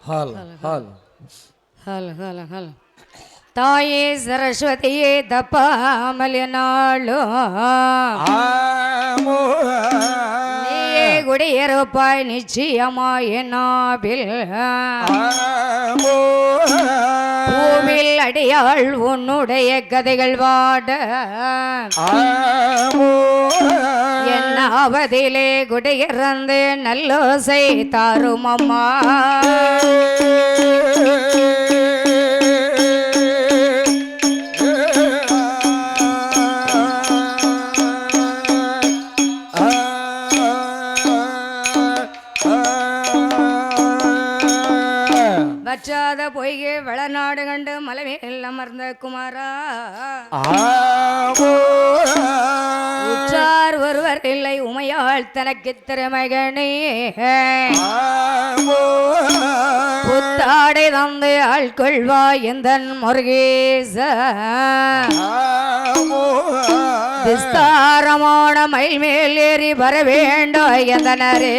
ಹಲ್ ಹಲ್ ಹಲ್ ತಾಯಿ ಸರಸ್ವತಿಯೇ ತಪ್ಪಾಮಲಿನಾಳು நீயே குடியிருப்பாய் நிச்சயமாயினாபில் பூவில் அடியாள் உன்னுடைய கதைகள் வாட என்ன அவதிலே குடியிறந்து நல்லோசை தாரும் அம்மா வற்றாத பொய்கை வளநாடு கண்டு மலைமேல் அமர்ந்த குமாரா உற்றார் ஒருவர் இல்லை உமையாள் தனக்கு திறமைகனே புத்தாடை தந்து ஆள்கொள்வா எந்தன் முருகேச விஸ்தாரமான மயில் மேல் ஏறி வர வேண்டும் எந்தனரே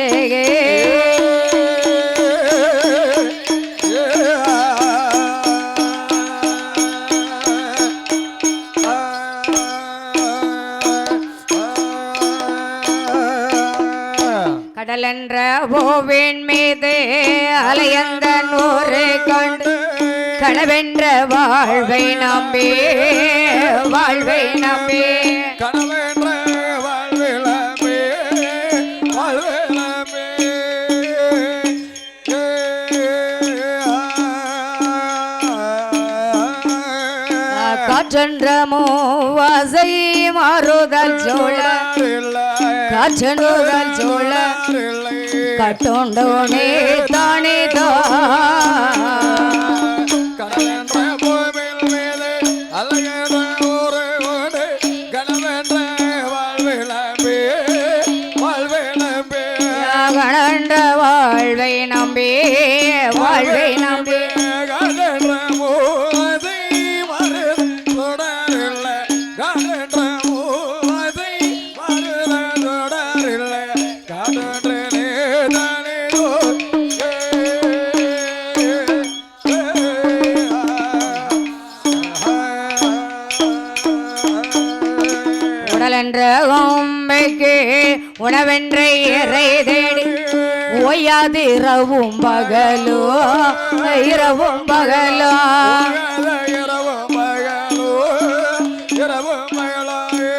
கடலென்ற போவின் மீது அலையந்த நூறு கொண்டு கனவென்ற வாழ்வை நம்பி வாழ்வை நம்பி கனவென்ற வாழ்வை நம்பி வாழ்வை நம்பி காற்றென்ற மூவாசை மாறுதல் சோழ காற்றென்றுதல் சோழ கட்டுண்டோனே தானே கனவென்ற பூமியில் மேலே அழகென்ற ஊரை ஓடு கனவென்ற வாழ்வை நம்பி வாழ்வை நம்பி கணன்ற வாழ்வை நம்பி வாழ்வை நம்பி கனென்ற மூதை மருது தொடரில்லை கனென்ற மூதை மருது தொடரில்லை கனென்ற நேதானே உடலென்ற கொம்பைக்கு உணவென்ற இறை தேடி ஓயாது இரவும் பகலோ இரவும் பகலோ இரவும் மகளோ இரவும் மகளாயே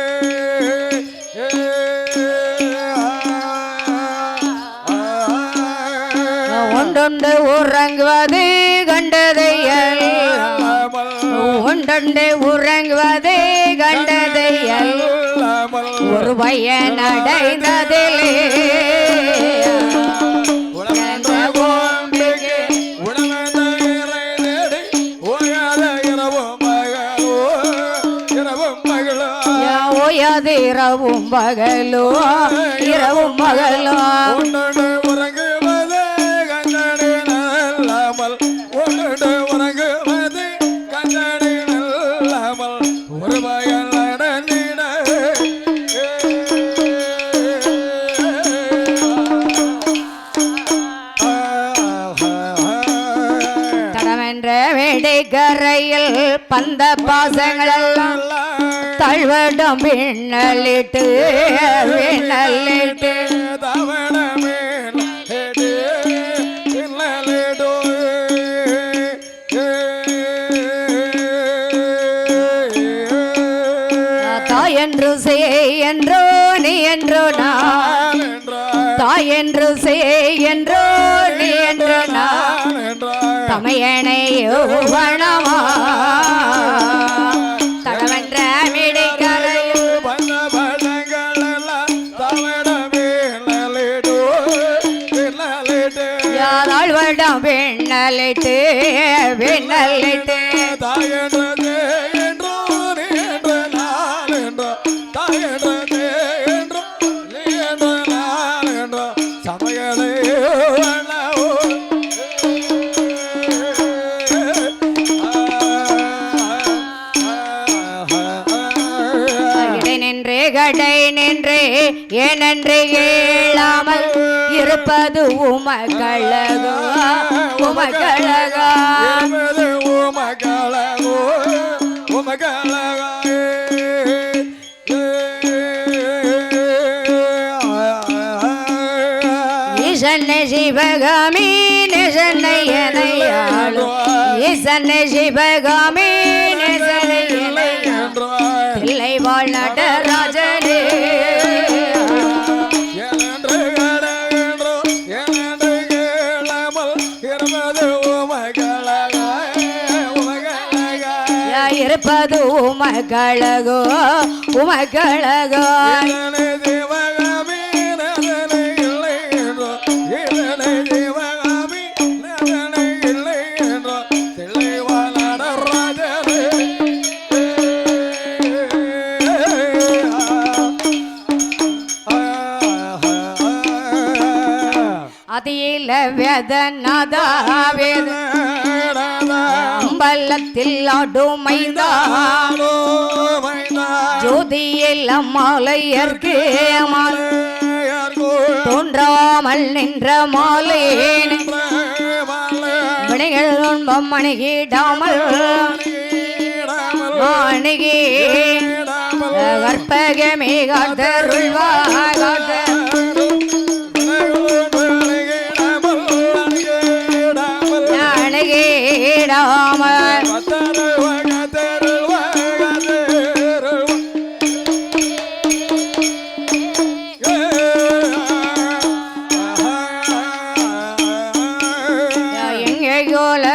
ஒன்றொன்று உறங்குவது கண்டதையல் ஒன்றொன்று உறங்குவது கண்டதையல் ஒரு பையன் அடைந்ததிலே உணவென்ற கோம்பிக்கு உணவென்ற இறை தேடி ஓயாத இரவும் மகளோ இரவும் மகளோ ஓயாது இரவும் பகலோ இரவும் பகலோ ஒன்றோடு உறங்குவது கண்ணடி நல்லாமல் ஒன்றோடு உறங்குவது கண்ணடி நல்லாமல் ஒரு வயல் நடந்திட தடமென்ற வேடைக்கரையில் பந்த பாசங்களெல்லாம் தழ்வடம் பின்னலிட்டு பின்னலிட்டு தாயென்று செய் என்றோ நீ என்றோ நான் தாயென்று செய் என்றோ நீ என்றோ நான் தமையனை யோவனமா தடவென்ற மிடிக்கரையில் யாராழ்வடம் பின்னலிட்டு பின்னலிட்டு தாயன்றதே என்றோ நீ என்று நான் என்றோ தாயன்றதே என்றோ நீ என்று நான் என்றோ சமையலே வண்ணவோ இடை நின்று கடை நின்று ஏனென்று ஏழாமல் இருப்பது உமக்கழகோ உமக்கழகா உமகலகோ உமகலகாயே ஈசன்னை சிவகாமி நிசன்னை எனையாளு ஈசன்னை சிவகாமி நிசன்னை எனையாளு பிள்ளை வாழ் நடராஜனே இருப்பது உமகழகோ உமகழகோ நீல வேதநாதா வேத அம்பலத்தில் ஆடுமைதா ஜோதியில் அம்மாலையர்க்கு தோன்றாமல் நின்ற மாலை வினைகள் துன்பம் அணுகிடாமல் அணுகி கற்பகமே காத்தருள்வாய் அணுகிடாமல்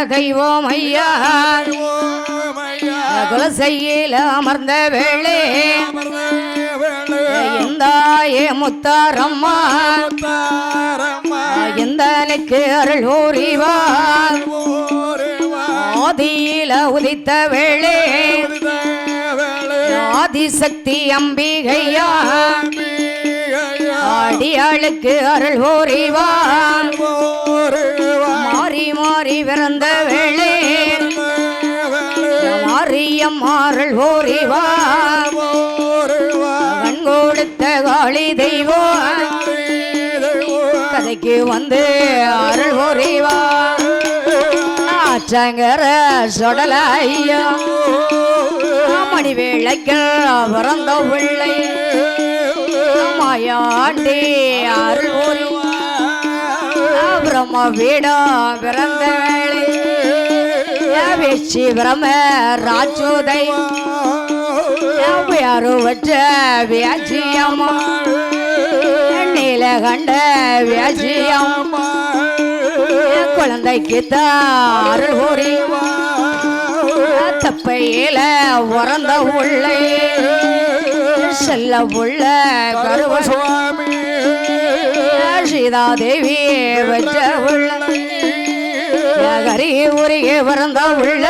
தெய்வம் ஐயா குலசையில் அமர்ந்த வேளே எந்தாயே முத்தாரம்மா எந்தனுக்கு அருள் ஊறிவார் ஆதியில உதித்த வேளே ஆதிசக்தி அம்பிகையா அடியாளுக்கு அருள் ஊறிவார் மாறி மாறி பிறந்த வேளே மாரியம் மாறல் ஊறிவார் கண் கொடுத்த காளி தெய்வம் கதைக்கு வந்து அருள் ஊறிவார் ஆற்றங்கர சொடலையா மணி வேளைக்கு பிறந்த பிள்ளை மாயாண்டி அருள் ஊறிவார் பிரம்ம வீடம் பிறந்த வேளை வெற்றி பிரம ராஜோதை யாருவற்ற வியாஜியம்மா நீலகண்ட வியாஜியம்மா குழந்தைக்கு தாருள் ஊறி தப்பையில உறந்த உள்ளே செல்ல உள்ள கருவ சுவாமி சீதாதேவி வச்ச உள்ள கரி ஊரியே பிறந்த உள்ள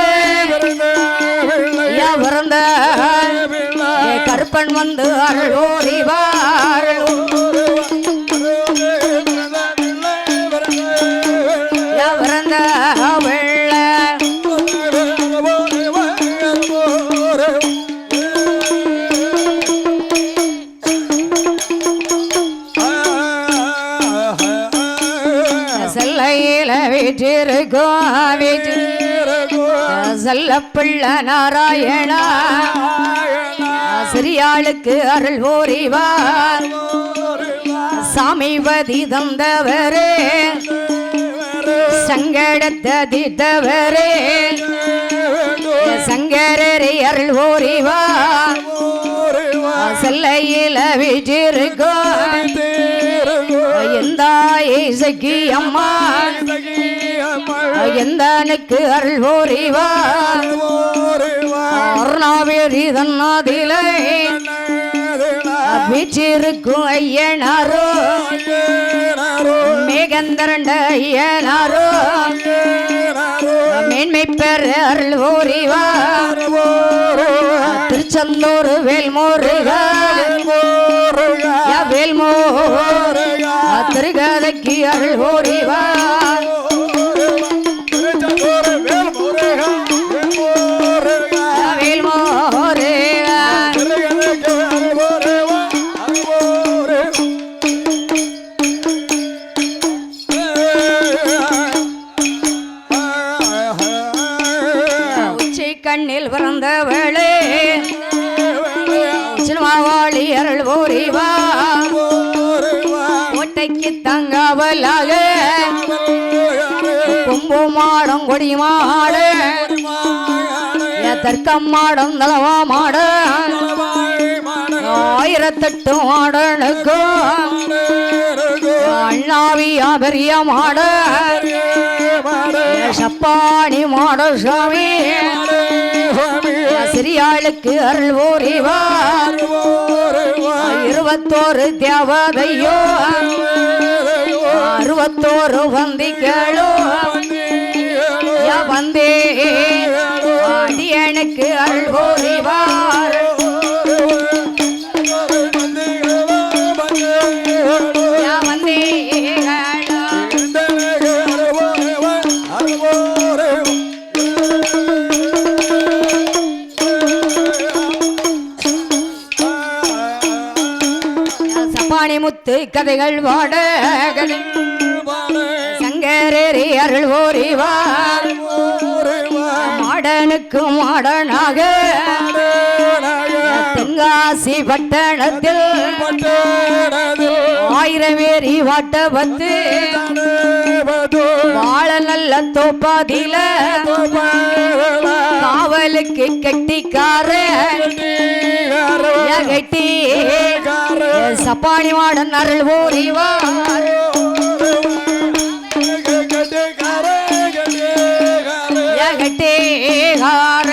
பிறந்த கருப்பன் வந்து அருள் ஊறிவார் பிறந்த வெள்ள செல்லையில வீற்றிருக்கும் செல்ல பிள்ளை நாராயணா சிறியாளுக்கு அருள் ஊறிவார் சாமிபதி தந்தவரே சங்கடத்ததித்தவரே சங்கரரை அருள் ஊறிவார் செல்லையில வீற்றிருக்கும் எந்தாயை சகி அம்மா எந்தனுக்கு அருள் ஊறிவார் அருணாவேரி தன்னாதிலை வீற்றிருக்கும் ஐயனாரோ மேகந்தரண்ட ஐயனாரோ மேன்மை பெற அருள் ஊறிவார் திருச்செந்தூர் வேல்முருகா வேல்முருகா திருகதைக்கு அருள் ஊறிவார் கண்ணில் பிறந்த வேளே சினிமாவாளி அருள் ஊறிவார் ஓட்டைக்கு தங்கவலாக கொம்பு மாடம் கொடி மாட தர்க்கம் மாடம் தலவா மாட ஆயிரத்தெட்டு மாடனுக்கும் அண்ணாவியா பெரிய மாட சப்பாணி மாட சுவாமி சிறியாளுக்கு அருள் ஊறிவார் 21 தேவதையோ 61 வந்திகளோ வந்தே எனக்கு அருள் ஊறிவார் வந்தே சப்பானி முத்து கதைகள் வாட சங்கரேரி அருள் ஓரிவார் மாடனுக்கு மாடனாக தென்காசி பட்டணத்தில் 1000 பேரி வாட்ட வந்து வாழ நல்ல தோப்பாதில காவலுக்கு கெட்டிக்கார கெட்டி சப்பானி மாடன் அருள் ஓரிவார் கெட்டிகார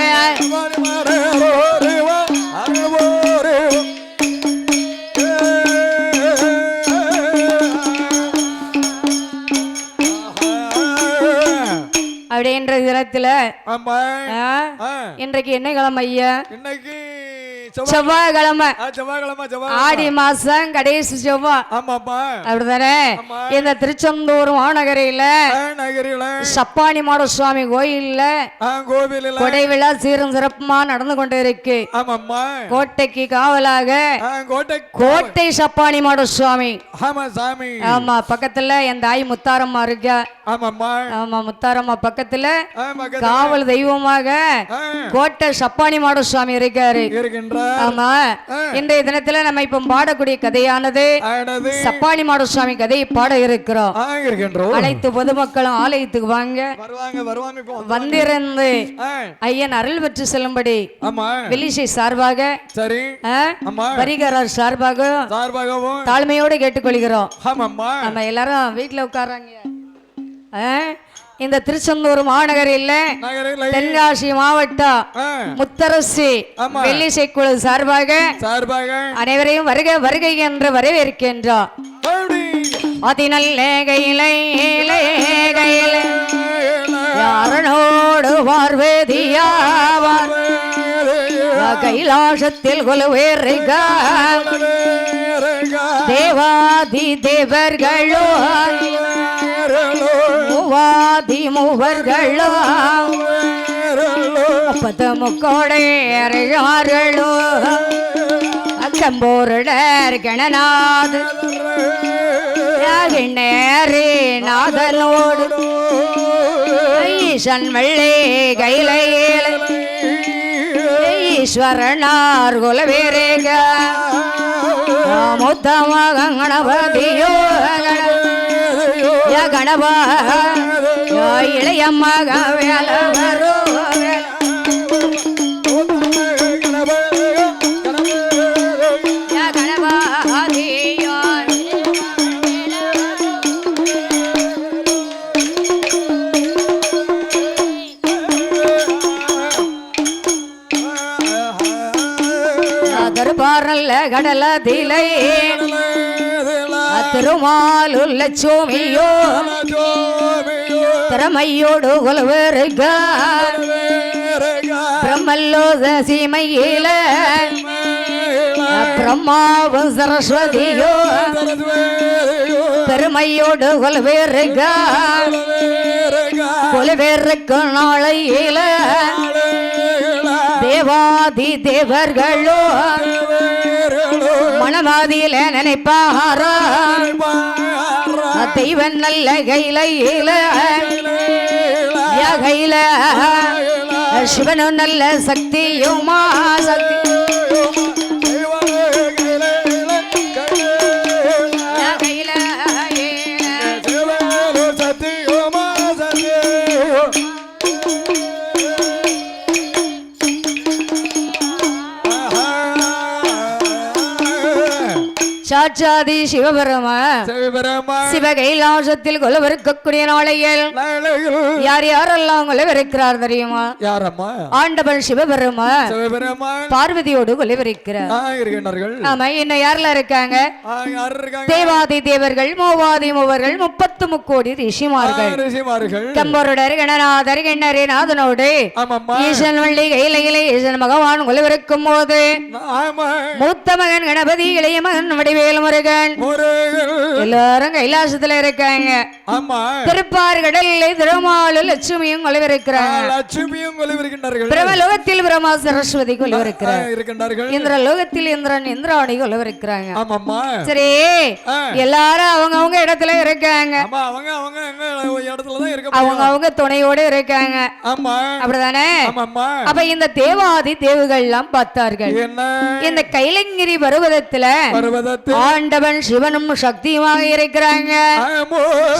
அப்படின்ற தினத்துல இன்றைக்கு என்ன கிழமை ஐயா? இன்னைக்கு செவ்வாய்க்கிழமை. ஆடி மாசம் கடைசி செவ்வாய். அப்படிதானே? இந்த திருச்செந்தூர் மாநகரில சப்பானி மாட சுவாமி கோயில்ல கொடை விழா சீரும் சிறப்புமா நடந்து கொண்டு இருக்கு. கோட்டைக்கு காவலாக கோட்டை சப்பானி மாட சுவாமி. ஆமா, பக்கத்துல என் தாய் முத்தாரம்மா இருக்கா. ஆமா, முத்தாரம்மா பக்கத்துல காவல் தெய்வமாக கோட்டை சப்பானி மாட சுவாமி இருக்காரு. ஆமா, இன்றைய தினத்துல நம்ம இப்ப பாடக்கூடிய கதையானது சப்பானி மாட சுவாமி கதையை பாட இருக்கிறோம். அனைத்து பொதுமக்களும் ஆலயத்துக்கு வாங்க, வந்திருந்து ஐயன் அருள் பெற்று செல்லும்படி வெள்ளிசை சார்பாக வரிகாரர் சார்பாக தாழ்மையோடு கேட்டுக்கொள்கிறோம். நம்ம எல்லாரும் வீட்டுல உட்கார்றாங்க. இந்த திருச்செந்தூர் மாநகரில் தென்காசி மாவட்டம் முத்தரசி வெள்ளிசை குழு சார்பாக அனைவரையும் வருக வருகை என்று வரவேற்கின்றோம். அதிநல்ல யாரனோடு பார்வதியாவார் கைலாசத்தில் கொலுவேறுக தேவாதி தேவர்களோ மூவாதி மூவர்களோ 10 முக்கோடையர்களோ அக்கம்போருடர் கணநாத நேரே நாதனோடு ஈசன் வெள்ளை கைலையில ஈஸ்வரனார் குலவேரேக முத்தமாக கணபதியோ கணபா இளையம்மாக வேல வரும் தர்பாரல்ல கடலதிலை திருமாலுள்ள சோமியோ திறமையோடு கொலுவருக பிரம்மல்லோத சீமையில பிரம்மாவும் சரஸ்வதியோ பெருமையோடு கொலுவருக கொலுவேருக்கு நாளையில தேவாதி தேவர்களோ மனவாதியில நினைப்பாரா தெய்வன் நல்ல கையில கையில சிவனும் நல்ல சக்தியுமா சக்தி சாட்சாதி சிவபெருமா சிவகைலாசத்தில் கொலவருக்கக்கூடிய நாளையில் யார் யாரெல்லாம் கொலவருக்கிறார் தெரியுமா? ஆண்டவன் சிவபெருமா பார்வதியோடு கொலவருக்கிறார். ஆமா, இன்னும் யாரெல்லாம் இருக்காங்க? தேவாதி தேவர்கள் மூவாதி மூவர்கள் 30 முக்கோடி ரிஷிமார்கள் கம்பருடர் கணநாதர் கிண்ணறி நாதனோடு ஈசன் வள்ளி கையில ஈசன் பகவான் கொலவருக்கும் போது மூத்த மகன் கணபதி இளைய மகன் வடிவே வெற்றிவேல் முருகன். எல்லாரும் கைலாசத்துல இருக்காங்க. ஆமா. திருப்பார்கடலிலே திருமாலும் லட்சுமியும் கொலுவிருக்கிறாங்க. லட்சுமியும் கொலுவிருக்கின்றார்கள். பிரமலோகத்தில் பிரம்மா சரஸ்வதி கொலுவிருக்கிறார்கள். இந்திர லோகத்தில் இந்திரன் இந்திராணி கொலுவிருக்கிறாங்க. ஆமாம்மா. சரி, எல்லாரும் அவங்க இடத்துல இருக்காங்க. ஆமா, அவங்க இடத்துல தான் இருக்காங்க. அவங்க துணையோட இருக்காங்க. ஆமா, அப்படிதானே? ஆமாம்மா. அப்ப இந்த தேவாதி தேவுகள் எல்லாம் பார்த்தார்கள். என்ன? இந்த கைலங்கிரி பருவதத்துல ஆண்டவன் சிவனும் சக்தியுமாக இருக்கிறாங்க.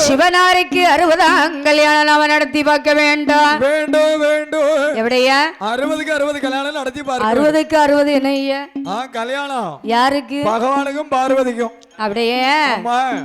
சிவனாருக்கு 60 கல்யாணம் அவன் நடத்தி பார்க்க வேண்டாம். வேண்டும் வேண்டும். எப்படியா? 60க்கு 60 கல்யாணம் நடத்தி பாருங்க. 60க்கு 60 என்னய்யா? கல்யாணம் யாருக்கு? பகவானுக்கும் பார்வதிக்கும். அப்படியே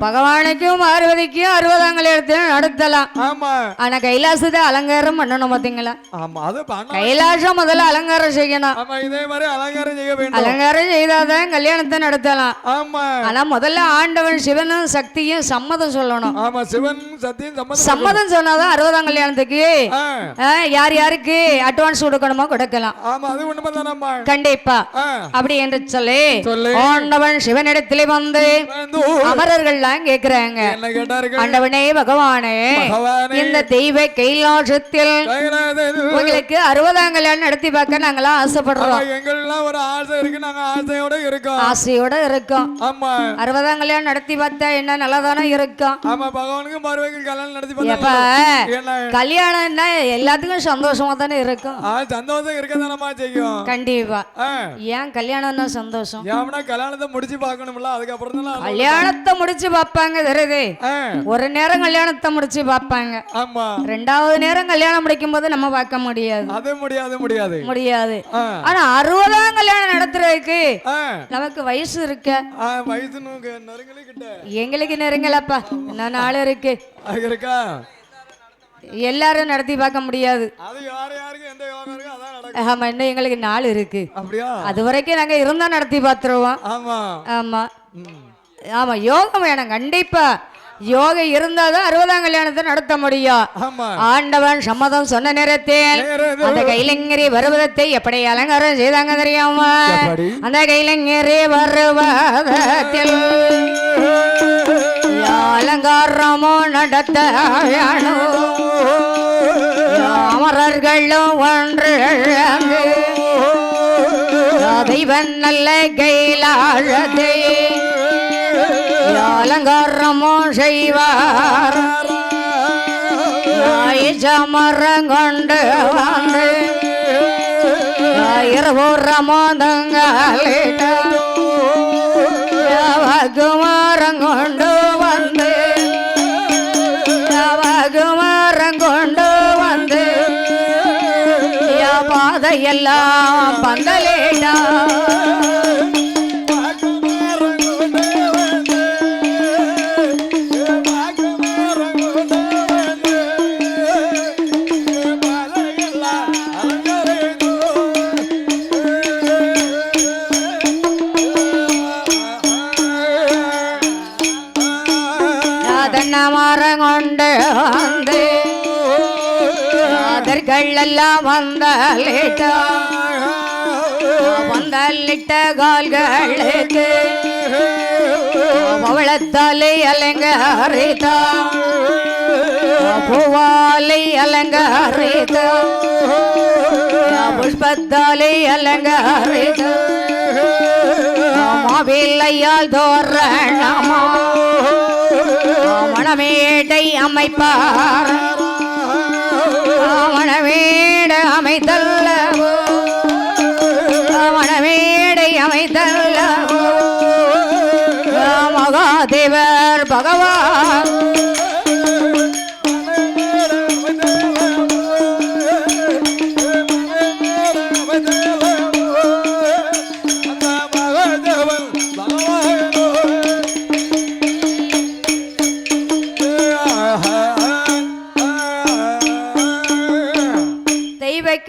பகவானுக்கும் பார்வதிக்கும் 60 கல்யாணத்தையும் நடத்தலாம். ஆமா. ஆனா கைலாசத்தை அலங்காரம் பண்ணணும் பாத்தீங்களா? ஆமா, அது கைலாசம் முதல்ல அலங்காரம் செய்யணும். ஆமா, இதே மாதிரி அலங்காரம் செய்ய வேண்டும். அலங்காரம் செய்தாதான் கல்யாணத்தை நடத்தலாம். ஆமா. ஆனா முதல்ல ஆண்டவன் சிவனும் சக்தியும் சம்மதம் சொல்லணும். ஆமா, சிவன் சக்தியும் சம்மதம் சொன்னாதான் 60 கல்யாணத்துக்கு யார் யாருக்கு அட்வான்ஸ் கொடுக்கணுமோ கொடுக்கலாம். ஆமா, அது உண்மைதானம்மா. கண்டிப்பா. அப்படி என்று சொல்லி ஆண்டவன் சிவனிடத்திலே வந்து அமரர்கள்லாம் கேக்குறாங்க. ஆண்டவனே பகவானே, இந்த தெய்வ கைலாசத்தில் உங்களுக்கு 60 கல்யாணம் நடத்தி பார்க்க நாங்களாம் ஆசைப்படுறோம். எங்கெல்லாம் ஒரு ஆசை இருக்கு, நாங்க ஆசையோட இருக்கோம். ஆமா, 60 கல்யாணம் நடத்தி பார்த்தா என்ன நல்லதானே இருக்கும். ஆமா, பகவானுக்கு பார்வைக்கு கல்யாணம் நடத்தி பார்த்தா கல்யாணம்னா எல்லாத்துக்கும் சந்தோஷமா தானே இருக்கும். சந்தோஷம் இருக்கதானமா செய்யும். கண்டிப்பா. ஏன் கல்யாணம்னா சந்தோஷம்? கல்யாணத்தை முடிச்சு பார்க்கணும்ல, அதுக்கப்புறம் கல்யாணத்தை முடிச்சு பாப்பாங்க. தெரியுது, ஒரு நேரம் கல்யாணத்தை முடிச்சு பாப்பாங்க. ஆமா, 2வது நேரம் கல்யாணம் முடிக்கும் போது நம்ம பார்க்க முடியாது. அது முடியாது. ஆனா 60 கல்யாணம் நடத்துறதுக்கு நமக்கு வயசு இருக்க. வயசு எங்களுக்கு நெருங்கலப்பா, இன்னும் நாள் இருக்கு. எல்லாரும் நடத்தி பார்க்க முடியாது. ஆமா, இன்னும் எங்களுக்கு நாள் இருக்கு. அது வரைக்கும் நாங்க இருந்தா நடத்தி பார்த்துருவோம். ஆமா ஆமா, யோகம் வேணும் கண்டிப்பா. யோகம் இருந்தாதான் 60 கல்யாணத்தை நடத்த முடியும். ஆண்டவன் சம்மதம் சொன்ன நேரத்தில் அந்த கைலங்கிரி பருவதத்தை எப்படி அலங்காரம் செய்தாங்க தெரியாம? அந்த கைலங்கிரி பருவதத்தில் அலங்காரமோ நடத்த அமரர்களும் ஒன்று தெய்வன் நல்ல கைலாசத்தை அலங்காரமோ செய்வார். மரம் கொண்டு வந்து இருபுறமோ தங்காலிட்ட மரம் கொண்டு வந்து மரம் கொண்டு வந்து பாதையெல்லாம் பந்தலேடா மரம் கொண்டு வந்து அதற்கெல்லாம் வந்தல்லிட்ட கால்களுக்கு பவளத்தாலை அலங்கரித்தா பூவாலை அலங்கரித்தா புஷ்பத்தாலை அலங்கரித்தா மாவில்லையால் தோரணமா மணமேடை அமைப்பார். மணமேடை அமைத்தல்லவோ மணமேடை அமைத்தல்லவோ மகாதேவர் பகவான்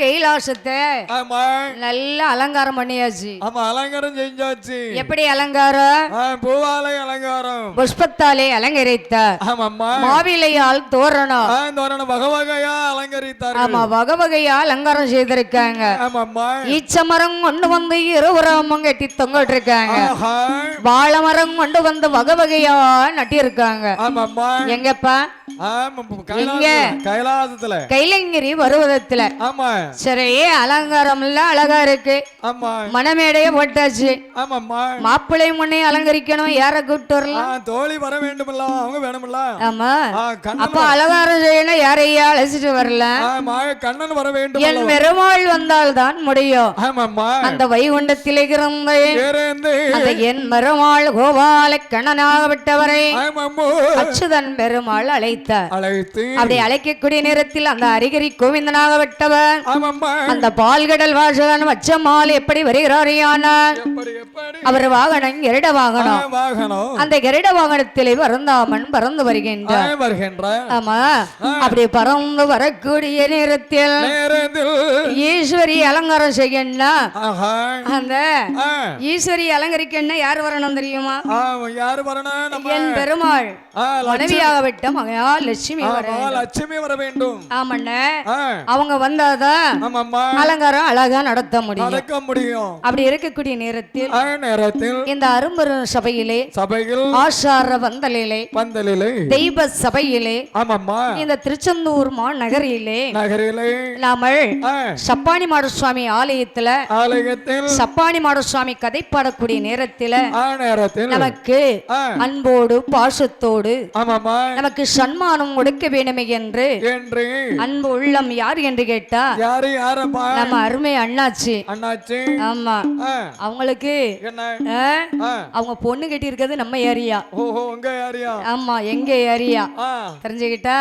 கைலாசத்தை நல்லா அலங்காரம் பண்ணியாச்சு. ஆமா, அலங்காரம் செஞ்சாச்சு. எப்படி அலங்காரம்? பூவாலை அலங்காரம். புஷ்பத்தாலே அலங்கரித்தார். ஆமாம்மா. மாவிலையால் தோரணம் தோரணம் வகை வகையா அலங்கரித்தார். ஆமா, வகை வகையா அலங்காரம் செய்திருக்காங்க. ஆமாம்மா. ஈச்சமரம் கொண்டு வந்து இருபுறமும் கட்டி தொங்கிட்டு இருக்காங்க. வாழை மரம் கொண்டு வந்து வகை வகையா நட்டிருக்காங்க. ஆமாம்மா. எங்கப்பா? கைலாசத்துல கைலங்கிரி பருவதத்துல. ஆமா. சரி, அலங்காரம் எல்லாம் அழகா இருக்கு. ஆமா. மணமேடைய போட்டாச்சு. ஆமாம்மா. மாப்பிள்ளை முன்னே அலங்கரிக்கணும். யார கூப்பிட்டு வரலாம்? தோழி வர வேண்டும்ல, அவங்க வேணும்ல. ஆமா. அப்ப அலங்காரம் செய்யணும். யாரையா அழைச்சிட்டு வரல? கண்ணன் வர வேண்டும். என் பெருமாள் வந்தால் தான் முடியும். ஆமாம்மா. அந்த வைகுண்டத்திலே இருந்து அந்த என் பெருமாள் கோபால கண்ணனாக விட்டவரை அச்சுதன் பெருமாள் அழைத்தார். அப்படி அழைக்கக்கூடிய நேரத்தில் அந்த அரிகரி கோவிந்தனாக விட்டவர் அந்த பால்கடல் வாசகன் வச்சமால் எப்படி வருகிறாரியானார்? அவர் வாகனம் கருட வாகனம். அந்த கருட வாகனத்திலே பறந்தாமன் பறந்து வருகின்றார். ஆமா. அப்படி பறந்து வரக்கூடிய நேரத்தில் ஈஸ்வரி அலங்காரம் செய்யணும். அந்த ஈஸ்வரி அலங்கரிக்கணும். யார் வரணும் தெரியுமா? யாரு வரணும்? என் பெருமாள் மனைவியாக விட்ட மகாலட்சுமி வர வேண்டும். ஆமாண்ணே. அவங்க வந்தாதான் அலங்காரம் அழகா நடத்த முடியும். அப்படி இருக்கக்கூடிய நேரத்தில் இந்த அரும்பெரும் சபையிலே ஆசார வந்தலிலே தெய்வ சபையிலே இந்த திருச்செந்தூர் மாநகரிலே நாம சப்பானி மாட சுவாமி ஆலயத்துல சப்பானி மாட சுவாமி கதை பாடக்கூடிய நேரத்தில் நமக்கு அன்போடு பாசத்தோடு நமக்கு சன்மானம் கொடுக்க வேண்டுமே என்று அன்பு உள்ளம் யார் என்று கேட்டா நம்ம அருமை அண்ணாச்சி. ஆமா. அவங்களுக்கு அவங்க பொண்ணு கட்டி இருக்கிறது நம்ம ஏரியா. ஆமா, எங்க ஏரியா தெரிஞ்சுக்கிட்டா?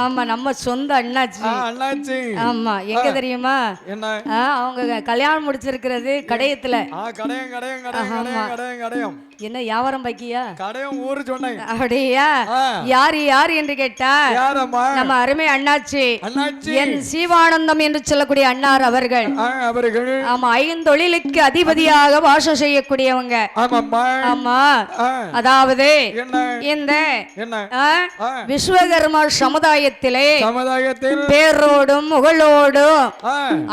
ஆமா, நம்ம சொந்த அண்ணாச்சி. ஆமா. எங்க தெரியுமா? அவங்க கல்யாணம் முடிச்சிருக்கிறது கடையத்துல. என்ன வியாபாரம் பாக்கியா? அப்படியா? யார் என்று கேட்டா நம்ம அருமை அண்ணாச்சி என் சீவானந்தம் என்று சொல்லக்கூடிய அண்ணார் அவர்கள். ஆமா, ஐந்தொழிலுக்கு அதிபதியாக வாசம் செய்யக்கூடியவங்க. ஆமா. அதாவது இந்த விஸ்வகர்மா சமுதாயத்திலே பேரோடும் புகழோடும்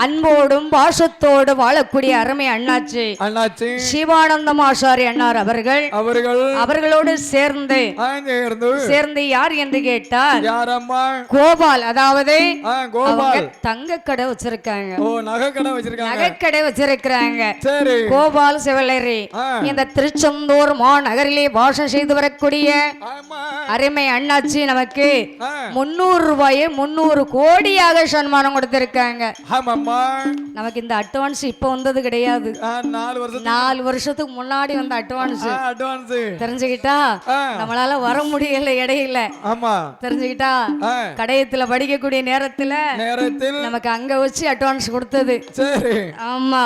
அன்போடும் பாசத்தோடு வாழக்கூடிய அருமை அண்ணாச்சி சிவானந்தம் ஆசாரி அண்ணார் அவர்களோடு சேர்ந்து யார் என்று கேட்டால் கோபால். அதாவது தங்க கடை வச்சிருக்காங்க. நகைக்கடை வச்சிருக்காங்க. கோபால் சிவலரி இந்த திருச்செந்தூர் மாநகரிலே வாசம் செய்து வரக்கூடிய அருமை அண்ணாச்சி நமக்கு 300 ரூபாயை 300 கோடியாக சன்மானம் கொடுத்திருக்காங்க. நமக்கு இந்த அட்வான்ஸ் இப்ப வந்தது கிடையாது. 4 வருஷத்துக்கு முன்னாடி வந்த அட்வான்ஸ். தெரிஞ்சுக்கிட்டா நம்மளால வர முடியல இடையில. தெரிஞ்சுக்கிட்டா கடையத்துல படிக்கக்கூடிய நேரத்துல நமக்கு அங்க வச்சு அட்வான்ஸ் கொடுத்தது. ஆமா.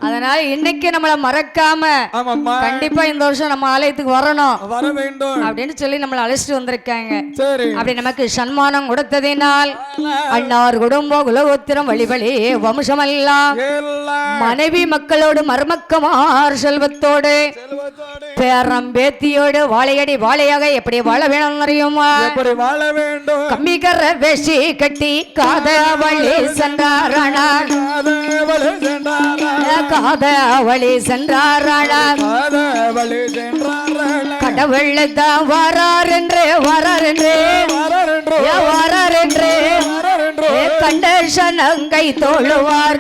அதனால இன்னைக்கு நம்மள மறக்காம கண்டிப்பா இந்த வருஷம் நம்ம ஆலயத்துக்கு வரணும் அப்படின்னு சொல்லி நம்மள அழைச்சிட்டு வந்திருக்காங்க. அப்படி நமக்கு சன்மானம் கொடுத்ததினால் அண்ணார் குடும்ப குலகோத்திரம் வழிவழி வம்சமெல்லாம் மனைவி மக்களோடு மருமக்கமார் செல்வத்தோடு பேரம் பேத்தியோடு வாழையடி வாழையாக எப்படி வாழ வேணும் தெரியுமா? கம்மிகர வேஷி கட்டி காதவழி சென்றாரானா கடவுள் தான் வராரென்று கண்டஷனங்கை தோழுவார்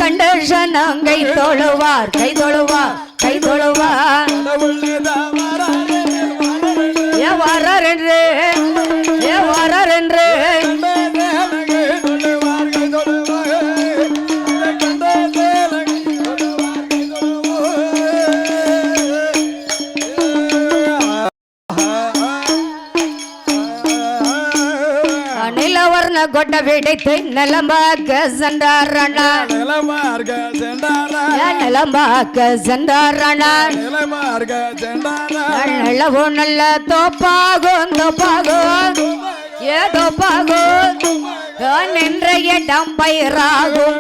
கண்டஷனங்கை தோழுவார் கை தொழுவார் வராரென்று நிலவர்ண கொட்ட விடைத்து நிலம்பாக்க சென்றாரணா நிலவோ நல்ல தோப்பாகும் ஏதோ நின்ற இடம் பயிராகும்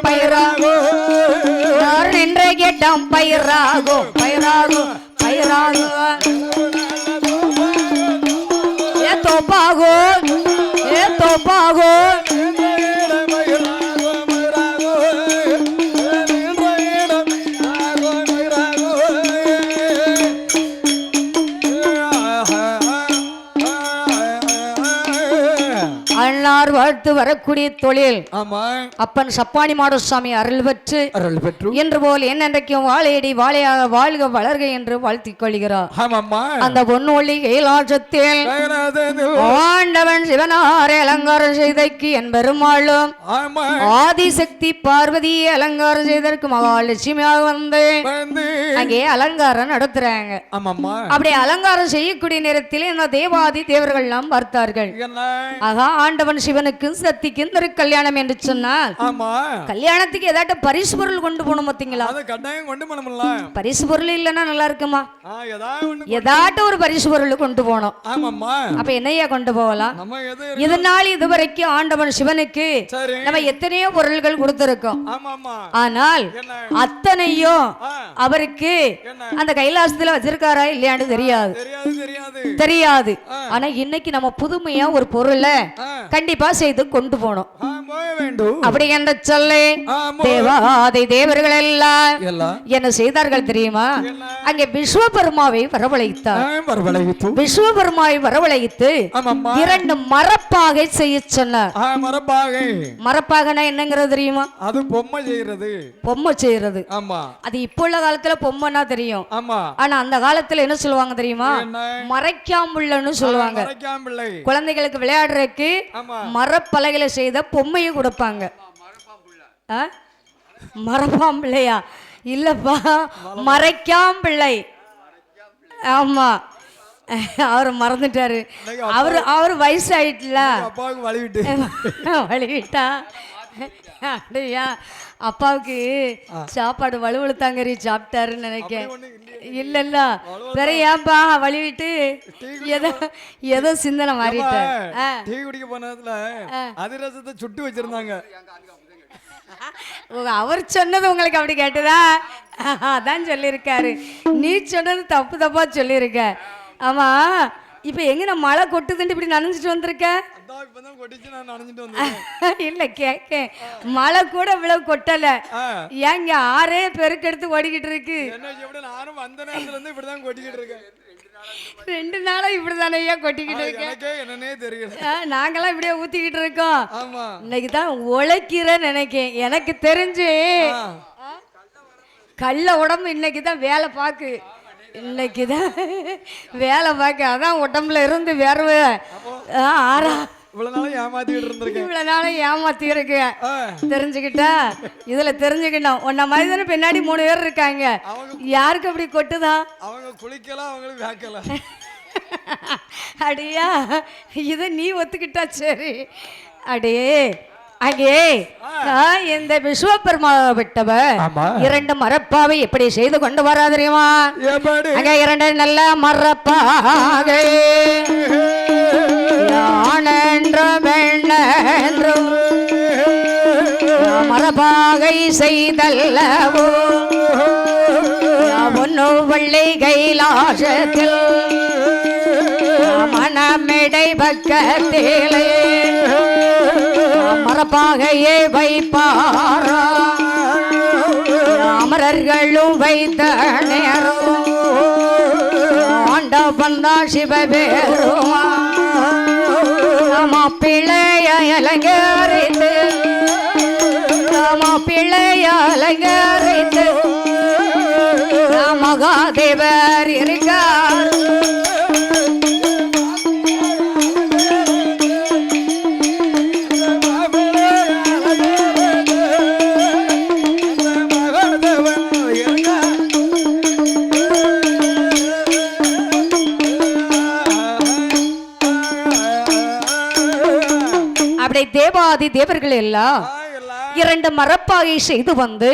நின்ற இடம் பயிராகும் ஏ தோப்பாகோ ஏ தோப்பாகோ அண்ணார் வாழ்த்து வரக்கூடிய தொழில் அப்பன் சப்பானி மாடசாமி அருள் பெற்று என்று போல் என்னென்றைக்கும் வாழையடி வாழையாக வாழ்க வளர்க என்று வாழ்த்திக் கொள்கிறார். அந்த பொன்னொழி கைலாசத்தில் ஆண்டவன் சிவனாரை அலங்காரம் செய்தற்கு என் பெருமாளும் ஆதிசக்தி பார்வதி அலங்காரம் செய்தற்கு மகாலட்சுமியாக வந்து அங்கே அலங்காரம் நடத்துறாங்க. அப்படி அலங்காரம் செய்யக்கூடிய நேரத்தில் இந்த தேவாதி தேவர்கள் எல்லாம் பார்த்தார்கள். ஆகா ஆண்டவன் சிவனுக்கு சக்திக்கு இந்த கல்யாணம் என்று சொன்னால் கல்யாணத்துக்கு ஏதாட்ட பரிசு பொருள் கொண்டு போகணும் பாத்தீங்களா? பரிசு பொருள் இல்லைன்னா நல்லா இருக்குமா? ஏதாட்ட ஒரு பரிசு பொருள் கொண்டு போனோம். அப்ப என்னையா கொண்டு போகலாம்? இதனால் இதுவரைக்கும் ஆண்டவன் சிவனுக்கு நம்ம எத்தனையோ பொருள்கள் கொடுத்திருக்கோம். ஆனால் அத்தனையும் அவருக்கு அந்த கைலாசத்துல வச்சிருக்காரா இல்லையான்னு தெரியாது. ஆனா இன்னைக்கு நம்ம புதுமையா ஒரு பொருளை கண்டிப்பா செய்து கொண்டு போனோம். அப்படி என்று சொல்லி தேவாதி தேவர்கள் எல்லாம் என்ன செய்தார்கள் தெரியுமா? அங்கே விஸ்வபெருமாவை வரவழைத்தார். விஸ்வபெருமாவை வரவழைத்து 2 மரப்பாகை செய்ய சொன்னார். மரப்பாகனா என்னங்கிறது தெரியுமா? அது பொம்மை செய்யறது. அது இப்போ உள்ள காலத்துல பொம்மைனா தெரியும். ஆனா அந்த காலத்துல என்ன சொல்லுவாங்க தெரியுமா? மறைக்காம்புள்ளன்னு சொல்லுவாங்க. குழந்தைகளுக்கு விளையாடுறதுக்கு மரப்பலகையில செய்த பொம்மையை கொடுப்பாங்க. மரப்பாம்பிள்ளையா? இல்லப்பா, மறைக்காம்பிள்ளை. ஆமா, அவரு மறந்துட்டாரு. அவரு வயசாயிட்டுல வழிவிட்டா அப்படியா? அப்பாவுக்கு சாப்பாடு வலுவழுத்தாங்கறி சாப்பிட்டாருன்னு நினைக்கிறேன். இல்ல வேற ஏன்பா வழிவிட்டு ஏதோ சிந்தனை மாறிட்டார். டீ குடிக்க போனதுல அதிரசத்தை சுட்டு வச்சிருந்தாங்க. அவர் சொன்னது உங்களுக்கு அப்படி கேட்டுதா? அதான் சொல்லியிருக்காரு. நீ சொன்னது தப்பா சொல்லியிருக்க. ஆமா, இப்ப எங்க மழை கொட்டுதுன்னு இப்படி நனைஞ்சிட்டு வந்திருக்க? இல்ல கேக்க, மழை கூட இவ்வளவு கொட்டல. ஏங்க 6 பெருக்கெடுத்து ஓடிக்கிட்டு இருக்கு. 2 நாளா இப்படிதானே கொட்டிக்கிட்டு இருக்கேன். நாங்கெல்லாம் இப்படியே ஊத்திக்கிட்டு இருக்கோம். இன்னைக்கு தான் உழைக்கிறேன்னு நினைக்கேன். எனக்கு தெரிஞ்சு கள்ள உடம்பு இன்னைக்குதான் வேலை பாக்கு. இன்னைக்குதான் வேலை பார்க்க. அதான் உடம்புல இருந்து வேர்வை இவ்வளவு நாளும் ஏமாத்தி இருக்கு. தெரிஞ்சுக்கிட்டா இதுல தெரிஞ்சுக்கிட்டோம். உன்ன மாதிரி தானே பின்னாடி 3 பேர் இருக்காங்க. யாருக்கு அப்படி கொட்டுதா? அடியா, இத நீ ஒத்துக்கிட்டா சரி. அடே அங்கே இந்த விஸ்வபெருமாவை விட்டவர் 2 மரப்பாவை எப்படி செய்து கொண்டு வரா தெரியுமா? அங்க 2 நல்ல மரப்பாகை மரபாகை செய்தல்லவோ ஒன்னு வள்ளி கைலாசத்தில் மனமிடை பக்கத்திலே மரப்பாகையே வைப்பாரா அமரர்களும் வைத்த நேரம் ஆண்டவன் தான் சிவபெருமா பிள்ளைய அலங்கரித்து பிள்ளைய அலங்கரித்து மகாதேவர் இருக்கார். தேவாதி தேவர்கள் எல்லாம் 2 மரப்பாகை செய்து வந்து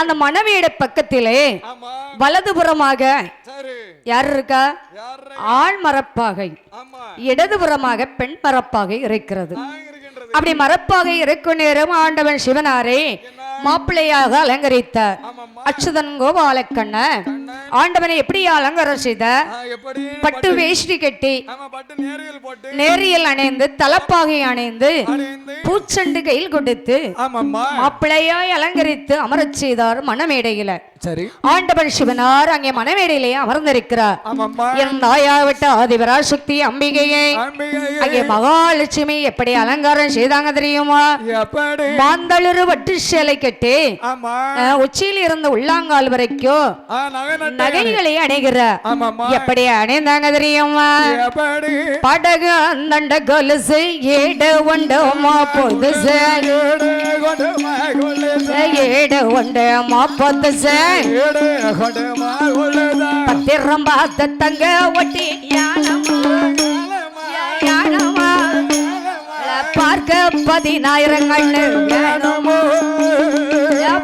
அந்த மணவீட பக்கத்திலே வலதுபுறமாக யார் இருக்கா? ஆண் மரப்பாகை, இடதுபுறமாக பெண் மரப்பாகை இருக்கிறது. அப்படி மரப்பாகை இருக்கும் நேரம் ஆண்டவன் சிவனாரே மாப்பிள்ளையாக அலங்கரித்தார். அச்சுதன் கோபாலக்கண்ண ஆண்டவனை எப்படி அலங்காரம் செய்த எப்படி பட்டு வேஷ்டி கட்டி ஆமா பட்டு நேரியல் போட்டு நேரியல் அணைந்து தலப்பாகை அணைந்து அணிந்து பூச்செண்டு கையில் கொடுத்து ஆமாம்மா மாப்பிள்ளையாய் அலங்கரித்து அமரச் செய்தார் மணமேடையில. சரி ஆண்டவர் சிவனார் அங்கே மணமேடையிலே அமர்ந்திருக்கிறார். ஆமாம்மா என் தாயாவிட்ட ஆதிபராசக்தி அம்பிகையை அங்கே மகாலட்சுமி எப்படி அலங்காரம் செய்தாங்க தெரியுமா? எப்படி மாந்தளிரு வட்டு சேலை கட்டி ஆமா உச்சியில் இருந்து உள்ளாங்கால் வரைக்கும் நகைகளை அணைகிற ஆமாம்மா எப்படி அணைந்தாங்க தெரியுமா? எப்படி படகு அந்தண்ட கொலுசு ஏடு ஒண்டமா பொதுசு ஏடு ஒண்டமா பொதுசு பத்திரம் பார்த்த தங்க ஒட்டி யானமா பார்க்க 10,000 கண்ணு வேணுமோ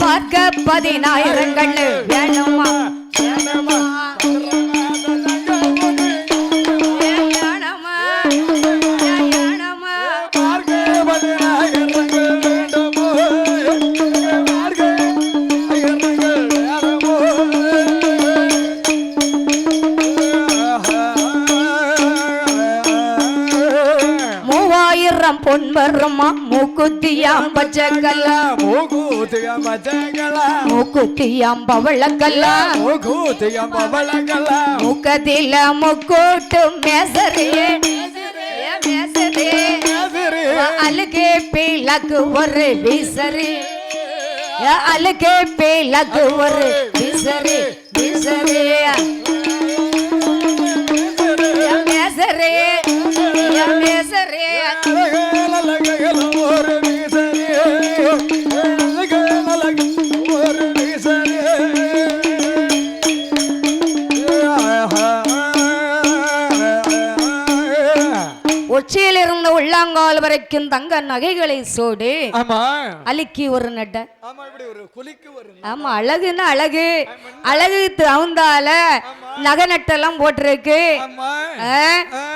பார்க்க 10,000 கண்ணு வேணுமா பொன்வரமா மூக்குத்தியாம் பச்சைக்கல்லா மூக்குத்தியாம் பவளக்கல்லா முக்கத்தில முக்கூட்டு மேசரியே அழுகே பீலக்கு ஒரு விசரி அழுகே பீலக்கு ஒரு விசரி விசரி மேசரே மேசரே உச்சியில் இருந்து உள்ளாங்கால் வரைக்கும் தங்க நகைகளை சோடு அலிக்கி ஒரு நட்ட ஆமா அழகுன்னா அழகு அழகு தகுந்தால நகை நட்டெல்லாம் போட்டிருக்கு.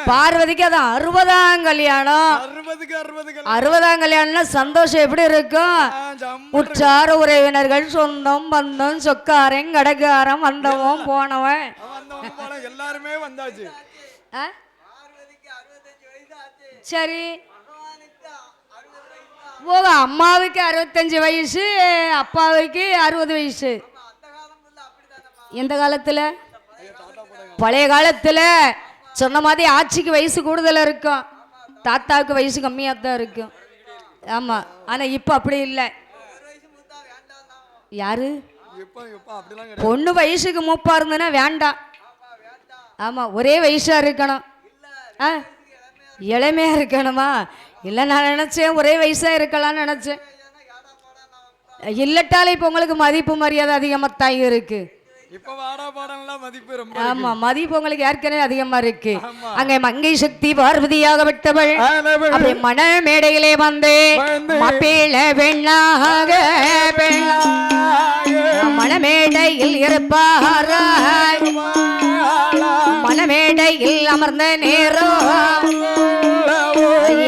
பார்வதிக்கு அது 60ஆம் கல்யாணம். 60ஆம் கல்யாணம்னா சந்தோஷம் எப்படி இருக்கும்? உற்றார உறவினர்கள் சொந்தம் பந்தம் சொக்காரன் கடக்காரன் வந்தவன் போனவன் எல்லாருமே வந்தாச்சு. சரி போக அம்மாவுக்கு 65 வயசு அப்பாவுக்கு 60 வயசு. எந்த காலத்துல? பழைய காலத்துல சொன்ன மாதிரி ஆட்சிக்கு வயசு கூடுதலா இருக்கும், தாத்தாவுக்கு வயசு கம்மியா தான் இருக்கும். ஆமா ஆனா இப்ப அப்படி இல்லை. யாரு பொண்ணு வயசுக்கு மூப்பா இருந்ததுன்னா வேண்டாம். ஆமா ஒரே வயசா இருக்கணும், இளமையா இருக்கணுமா? இல்லை நான் நினைச்சேன் ஒரே வயசா இருக்கலாம்னு நினைச்சேன். இல்லட்டாலே இப்ப உங்களுக்கு மதிப்பு மரியாதை அதிகமாத்தான் இருக்கு. ஆமா மதிப்பு உங்களுக்கு ஏற்கனவே அதிகமா இருக்கு. அங்கே மங்கை சக்தி பார்வதியாக விட்டவள் அப்படி மன மேடையிலே வந்து மாப்பிள்ள பெண்ணாக மணமேடையில் இருப்பாராய். மணமேடையில் அமர்ந்த நேரம்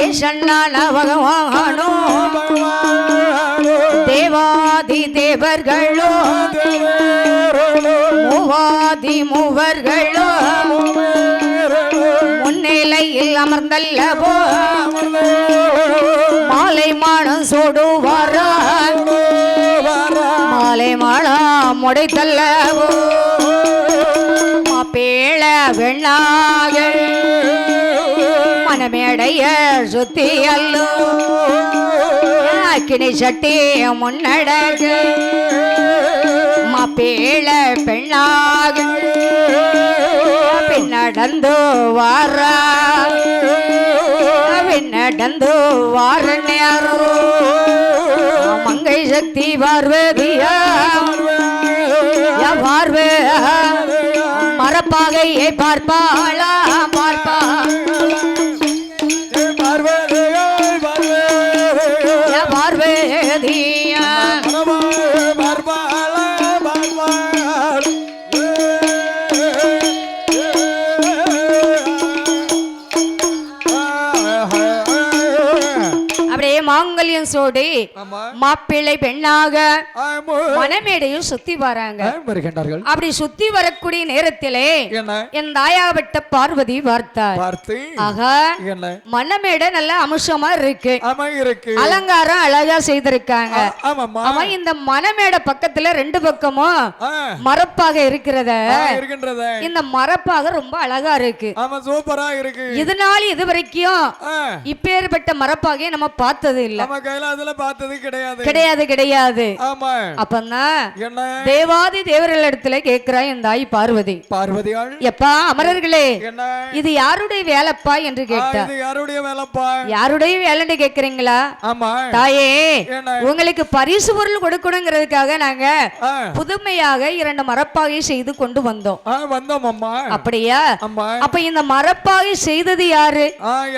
ஈசன்னான பகவானோ தேவாதி தேவர்களோ மூவாதி மூவர்களோ முன்னிலையில் அமர்ந்தல்லவோ மாலை மானம் சோடுவாரா மாலை மானம் முடைத்தல்லவோ மாப்பேள வெண்ணாக மனமேடைய சுத்தி அல்லோ கிணி சட்டி முன்னடகு மாப்பேள பெண்ணாக பின்னடந்து வாரா பின்னடந்து வார நேரோ மங்கை சக்தி பார்வதியா பார்வே மரப்பாகையை பார்ப்பாளா பார்ப்பா பார்வேதியா அப்படியே மாங்கல்ய மாங்கல்யம் சோடி ஆமா மாப்பிள்ளை பெண்ணாக ஆமா மணமேடையும் சுத்தி வராங்க. வருகின்றார்கள். அப்படி சுத்தி வரக்கூடிய நேரத்திலே என்ன என் தாயாகப்பட்ட பார்வதி பார்த்தார். பார்த்து ஆகா என்ன மணமேடை நல்ல அம்சமா இருக்கு, ஆமா இருக்கு, அலங்காரம் அழகா செய்திருக்காங்க. ஆமாம்மா அவன் இந்த மணமேடை பக்கத்துல ரெண்டு பக்கமும் ஆ, மரப்பாக இருக்கிறத இருக்கின்றத இந்த மரப்பாக ரொம்ப அழகா இருக்கு. ஆமா சூப்பரா இருக்கு. இதனால இது வரைக்கும் ஆ, இப்பேற்பட்ட மரப்பாகையை நம்ம பார்த்தது இல்ல, நம்ம கைலாசத்துல பார்த்தது கிடையாது. கிடையாது கிடையாது. ஆமா அப்பதான் என்ன தேவாதி தேவர்கள் இடத்துல கேக்குறா என் தாய் பார்வதி, பார்வதியாள் எப்பா அமரர்களே என்ன இது யாருடைய வேலைப்பா என்று கேட்டா, இது யாருடைய வேலைப்பா? யாருடைய வேலைன்னு கேக்குறீங்களா? ஆமா தாயே என்ன உங்களுக்கு பரிசு பொருள் கொடுக்கணுங்கிறதுக்காக நாங்க ஆ, புதுமையாக 2 மரப்பாகை செய்து கொண்டு வந்தோம். வந்தோம் அம்மா. அப்படியா? அம்மா அப்ப இந்த மரப்பாகை செய்தது யாரு?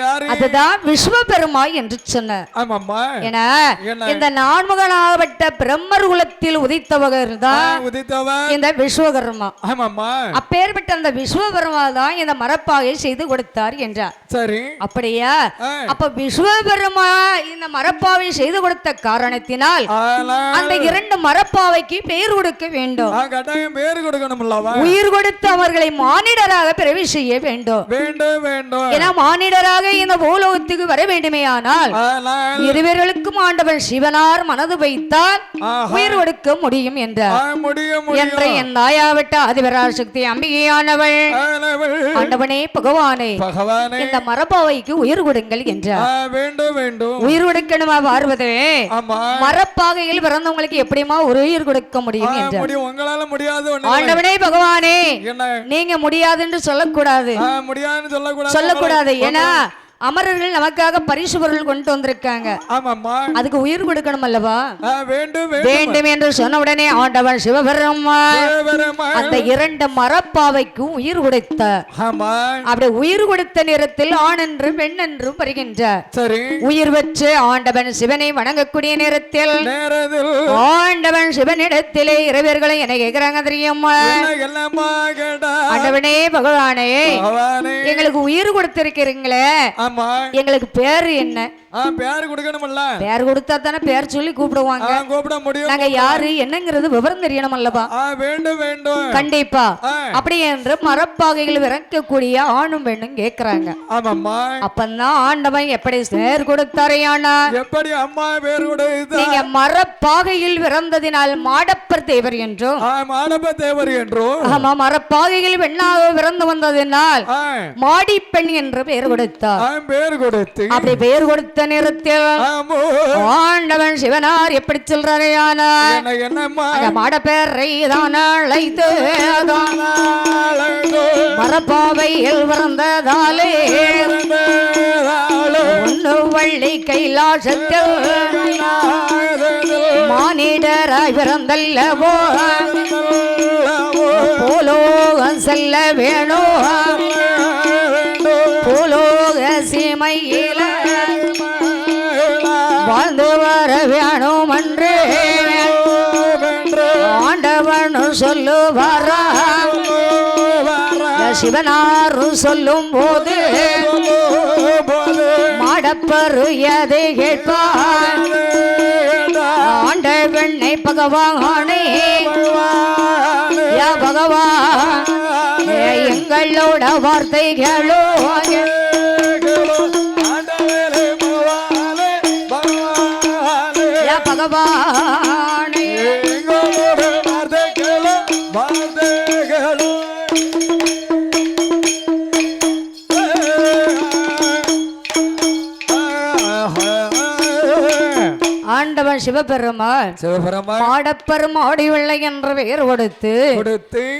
யாரு? அதுதான் விஸ்வபெருமாள் என்று சொன்னார். ஆமாம்மா ஏன்னா என்ன? இந்த நான்முகனாகப்பட்ட பிரம்மர் குலத்தில் உதித்தவர்கள் தான் உதித்தவன் இந்த விஸ்வகர்மா. ஆமாம்மா. அப்பேற்பட்ட அந்த விஸ்வபெருமா தான் இந்த மரப்பாகை செய்து கொடுத்தார் என்றார். சரி அப்படியா? ஆ, அப்ப விஸ்வபெருமா இந்த மரப்பாவை செய்து கொடுத்த காரணத்தினால் அந்த 2 மரப்பாவைக்கு பெயர் கொடுக்க வேண்டும். கட்டாயம் பேரு கொடுக்கணும்லவா? உயிர் கொடுத்து அவர்களை மானிடராக பிறவி செய்ய வேண்டும். வேண்டும் வேண்டும். ஏன்னா மானிடராக இந்த பூலோகத்துக்கு வர வேண்டுமே ஆனால் இருவர்களுக்கும் ஆண்டவர் சிவனார் மனது வைத்தால் உயிர் கொடுக்க முடியும் என்றார். முடியும் என்ற என் தாயாவிட்ட அதிபராசக்தி அம்பிகையானவள் ஆண்டவனே பகவானே பகவானே இந்த மரப்பாவைக்கு உயிர் கொடுங்கள் என்றார். வேண்டும் வேண்டும். உயிர் கொடுக்கணுமா பார்வதே? ஆமா மரப்பாகையில் பிறந்தவங்களுக்கு எப்படிமா ஒரு உயிர் கொடுக்க முடியும் என்றார். முடியும், உங்களால முடியாது. ஆண்டவனே பகவானே என்ன நீங்க முடியாதுன்னு சொல்லக்கூடாது, முடியாதுன்னு சொல்லக்கூடாது, சொல்லக்கூடாது. ஏன்னா அமரர்கள் நமக்காக பரிசு பொருள் கொண்டு வந்திருக்காங்க, ஆமாம்மா அதுக்கு உயிர் கொடுக்கணும் அல்லவா? வேண்டும் வேண்டும் என்று சொன்ன உடனே ஆண்டவன் சிவபெருமான் அந்த 2 மரப்பாவைக்கும் உயிர் கொடுத்தார். ஆமா அப்படி உயிர் கொடுத்த நேரத்தில் ஆண் என்றும் பெண் என்றும் வருகின்றார். சரி உயிர் வச்சு ஆண்டவன் சிவனை வணங்கக்கூடிய நேரத்தில் ஆண்டவன் சிவனிடத்திலே இரவியர்களை என்ன கேட்கிறாங்க தெரியுமா? ஆண்டவனே பகவானே எங்களுக்கு உயிர் கொடுத்திருக்கிறீங்களே, எங்களுக்கு பேரு என்ன? பேர் கொடுக்கணும்ல. பேர் கொடுத்தா தானே பேர் சொல்லி கூப்பிடுவாங்க, கூப்பிட முடியும். நாங்க யாரு என்னங்கிறது விவரம் தெரியணும் அல்லவா? வேண்டும் வேண்டும். கண்டிப்பா. அப்படி என்று மரப்பாகைகள் இறக்கக்கூடிய ஆணும் பெண்ணும் கேக்குறாங்க. ஆமாம்மா. அப்பதான் ஆண்டவன் எப்படி பேர் கொடுத்தாரையானா? எப்படி அம்மா பேர் கொடுத்தா? நீங்க மரப்பாகையில் பிறந்ததினால் மாடப்பர் தேவர் என்றும், மாடப்பர் தேவர் என்றும், ஆமா மரப்பாகையில் பெண்ணாக பிறந்து வந்ததினால் மாடி பெண் என்று பெயர் கொடுத்தார். பேர் கொடுத்து அப்படி பெயர் கொடுத்த நேரத்தில் ஆண்டவன் சிவனார் எப்படி சொல்றாரையானா? மாட பேரை தான் அழைத்து மரப்பாவையில் பிறந்ததாலே ஒன்னு வள்ளி கைலாசத்தில் மானிடராய் பிறந்தல்லவோ பூலோகம் செல்ல வேணும், பூலோக சீமையில வாழ்ந்து வர வேணும் என்று ஆண்டவன் சொல்லுவாரா? சிவனாரும் சொல்லும் போது மாடப்பரு எதை கேட்பார்? ஆண்டவனை பகவானே யா பகவான் எங்களோட வார்த்தைகளோ பகவானே ஆண்டவன் சிவபெருமான் மாடப்பெரும் ஆடிவில்லை என்ற பெயர் கொடுத்து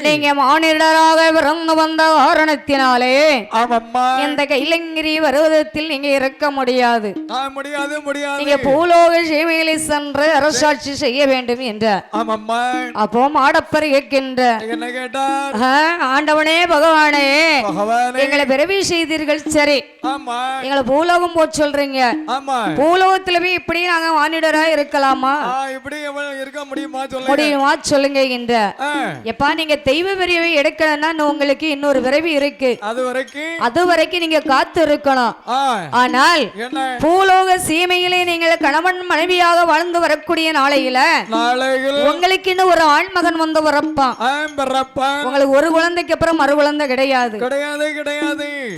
நீங்க மானிடராக பிறந்து வந்த காரணத்தினாலே இந்த கைலங்கிரி பருவதத்தில் நீங்க இருக்க முடியாது, நீங்க பூலோக சீமையிலே சென்று அரசாட்சி செய்ய வேண்டும் என்றார். அப்போ மாடப்பர் கேட்கின்ற ஆண்டவனே பகவானே எங்களை பிறவி செய்தீர்கள், சரி எங்களை பூலோகம் போய் சொல்றீங்க, பூலோகத்துல போய் இப்படி நாங்க மானிடரா இருக்க இருக்கலாமா? இப்படி இருக்க முடியுமா? சொல்லுங்க என்ற. எப்பா நீங்க தெய்வ பிறவி எடுக்கணும்னா உங்களுக்கு இன்னொரு பிறவி இருக்கு. அது வரைக்கும் நீங்க காத்து இருக்கணும். ஆனால் பூலோக சீமையிலே நீங்கள் கணவன் மனைவியாக வாழ்ந்து வரக்கூடிய நாளையில உங்களுக்கு இன்னும் ஒரு ஆண்மகன் வந்து பிறப்பான். உங்களுக்கு ஒரு குழந்தைக்கு அப்புறம் மறு குழந்தை கிடையாது.